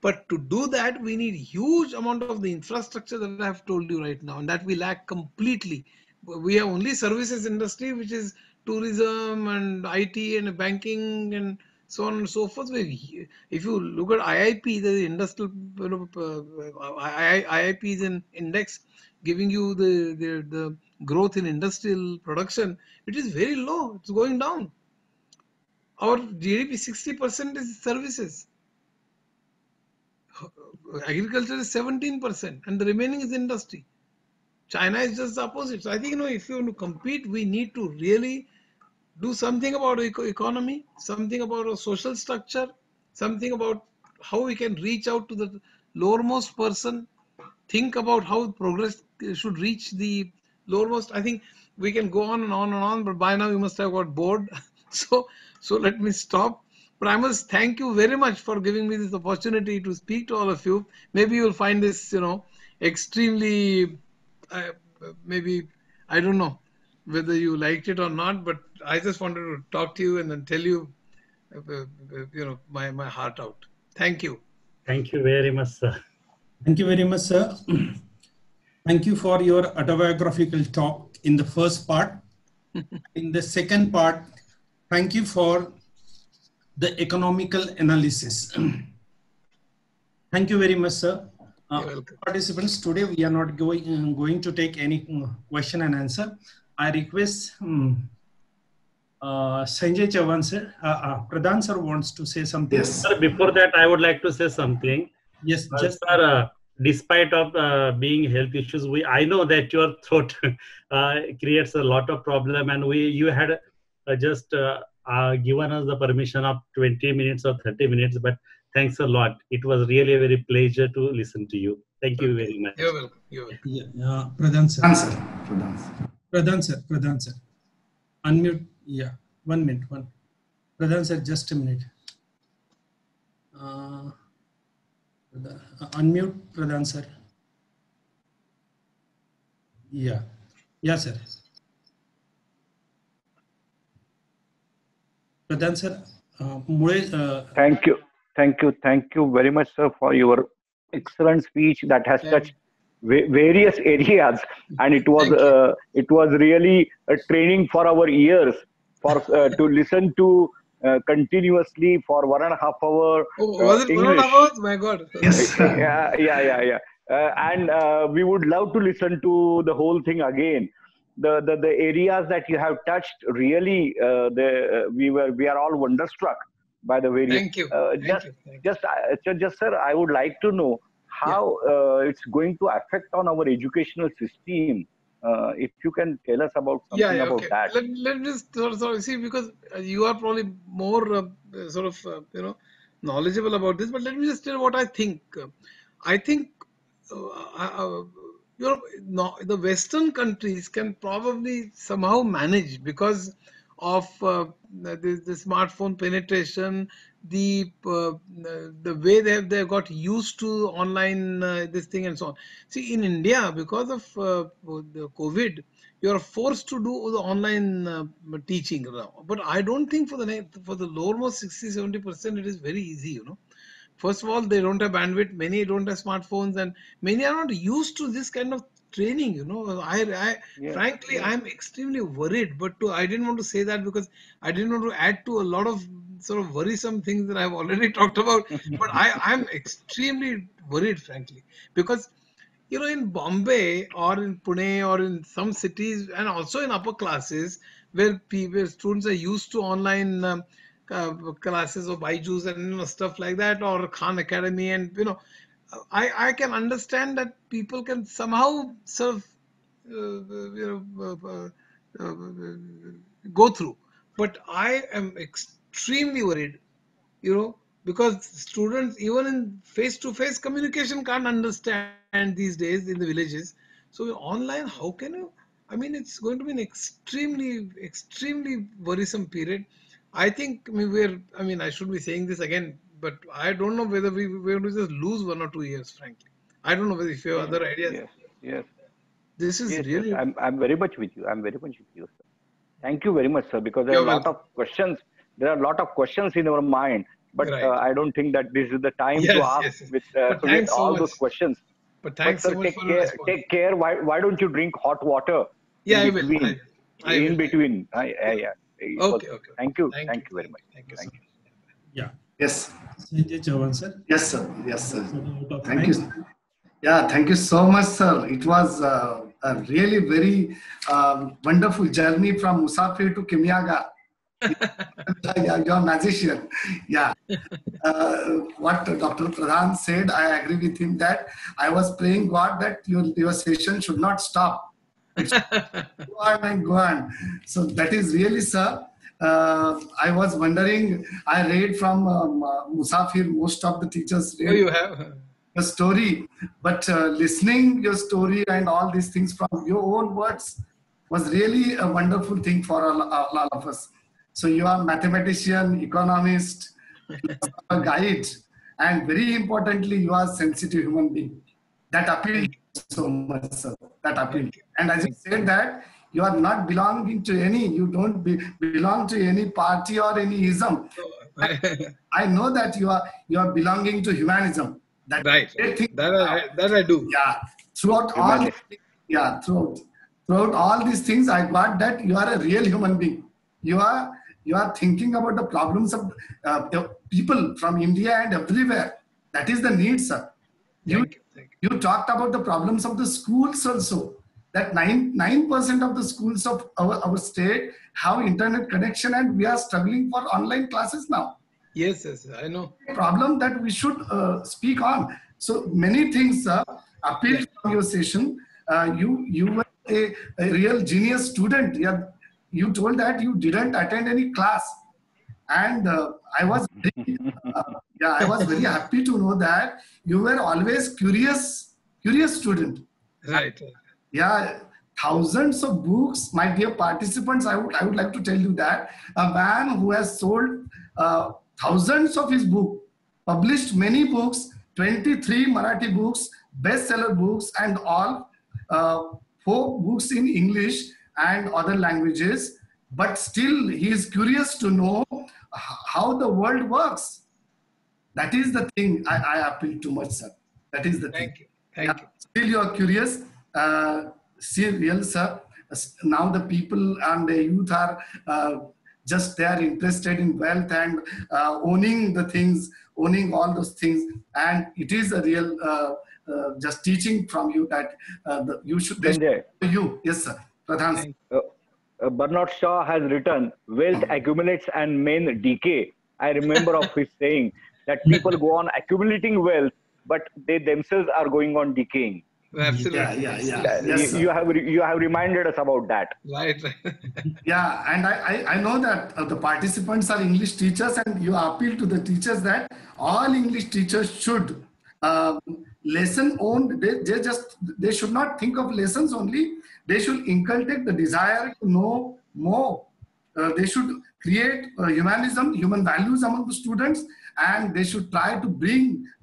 But to do that, we need huge amount of the infrastructure that I have told you right now, and that we lack completely. We have only services industry, which is tourism and IT and banking and so on and so forth. If you look at IIP, the industrial IIP is an index giving you the growth in industrial production. It is very low. It's going down. Our GDP 60% is services. Agriculture is 17%, and the remaining is industry. China is just the opposite. So I think, if you want to compete, we need to really do something about economy, something about our social structure, something about how we can reach out to the lowermost person, think about how progress should reach the lowermost. I think we can go on and on and on, but by now you must have got bored. So let me stop. But I must thank you very much for giving me this opportunity to speak to all of you. Maybe you'll find this, extremely, maybe, I don't know whether you liked it or not, but I just wanted to talk to you and then tell you, my heart out. Thank you. Thank you very much, sir. Thank you very much, sir. Thank you for your autobiographical talk in the first part. In the second part, thank you for the economical analysis. Thank you very much, sir. Participants, today we are not going to take any question and answer. I request Sanjay Chauhan sir, Pradhan sir wants to say something. Yes. Sir, before that, I would like to say something. Yes, just sir, despite of being health issues, I know that your throat creates a lot of problem, and you had just given us the permission of 20 minutes or 30 minutes, but thanks a lot. It was really a very pleasure to listen to you. Thank you very much. You're welcome. You're welcome. Yeah, Pradhan sir. Pradhan sir. Unmute. Yeah, 1 minute. Pradhan sir, just a minute. Unmute Pradhan sir. Yeah, sir. Pradhan sir, Thank you very much, sir, for your excellent speech that has touched various areas, and it was really a training for our ears to listen to continuously for 1.5 hours. Was it 1.5 hours? My God. Yes. Yeah. and we would love to listen to the whole thing again. The areas that you have touched, really, we are all wonderstruck by the various. Thank you. Just sir, I would like to know how it's going to affect on our educational system. If you can tell us about something about that. Let me just sort of see, because you are probably more knowledgeable about this. But let me just tell what I think. I think the Western countries can probably somehow manage because of the smartphone penetration, the way they got used to online this thing and so on. See, in India, because of the COVID, you are forced to do the online teaching now. But I don't think for the lowermost 60-70% it is very easy. First of all, they don't have bandwidth. Many don't have smartphones, and many are not used to this kind of training. Frankly, I'm extremely worried. But I didn't want to say that because I didn't want to add to a lot of sort of worrisome things that I've already talked about. But I'm extremely worried, frankly, because in Bombay or in Pune or in some cities, and also in upper classes where students are used to online classes of Byju's and stuff like that, or Khan Academy, and I can understand that people can somehow sort of go through, but I am extremely worried, because students even in face-to-face communication can't understand these days in the villages. So online, how can you? I mean, it's going to be an extremely worrisome period. I think I should be saying this again, but I don't know whether we're going to just lose 1 or 2 years, frankly. I don't know whether if you have other ideas. Yes. This is really. Yes. I'm very much with you. Sir. Thank you very much, sir, because there are a lot of questions. There are a lot of questions in our mind, but Right. I don't think that this is the time to ask with all those questions. But thanks so much for your response. Take care. Why don't you drink hot water? Yeah, in between? I will. In between. Yeah. Okay. Thank you very much. Thank you so much. Yeah. Yes. Sanjay Chauhan, sir. Yes, sir. Yes, sir. Out of Thank time. you. Yeah, thank you so much, sir. It was a really very wonderful journey from Musafir to Kimiaga. You're a magician. Yeah. What Dr. Pradhan said, I agree with him that I was praying God that your session should not stop. Go on. So that is really, sir. I was wondering, I read from Musafir, most of the teachers read You have. your story, but listening your story and all these things from your own words was really a wonderful thing for all of us. So you are mathematician, economist, a guide, and very importantly, you are sensitive human being. That appealed so much, sir. That appealed. And as you said that, you are not belonging to you don't belong to any party or any ism. I know that you are belonging to humanism. That Right. That I do. Yeah. Throughout all these things, I got that you are a real human being. You are thinking about the problems of people from India and everywhere. That is the need, sir. You talked about the problems of the schools also. That 9% of the schools of our state have internet connection, and we are struggling for online classes now. Yes, I know. Problem that we should speak on. So many things appealed from your session. You were a real genius student. You told that you didn't attend any class, and I was very happy to know that you were always curious student. Right. Yeah, thousands of books, my dear participants. I would like to tell you that a man who has sold thousands of his books, published many books, 23 Marathi books, bestseller books, and all 4 books in English and other languages. But still, he is curious to know how the world works. That is the thing I appeal too much, sir. That is the thing. Thank you. Still, you are curious. Real, sir. Now the people and the youth are just they are interested in wealth and owning the things, owning all those things, and it is a real just teaching from you that you should. Sanjay. You, yes, sir. Pradhan. Bernard Shaw has written, "Wealth accumulates and men decay." I remember of his saying that people go on accumulating wealth, but they themselves are going on decaying. Absolutely. Yeah. Yes, you have reminded us about that. Right. Yeah, and I know that the participants are English teachers, and you appeal to the teachers that all English teachers should lesson own. They should not think of lessons only. They should inculcate the desire to know more. They should create humanism, human values among the students, and they should try to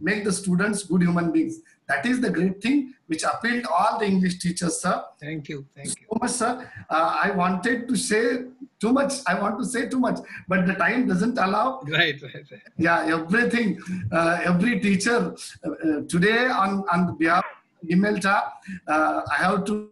make the students good human beings. That is the great thing which appealed to all the English teachers, sir. Thank you. So much, sir. I wanted to say too much. I want to say too much, but the time doesn't allow. Right. Yeah, everything, every teacher today on behalf of Imelta, I have to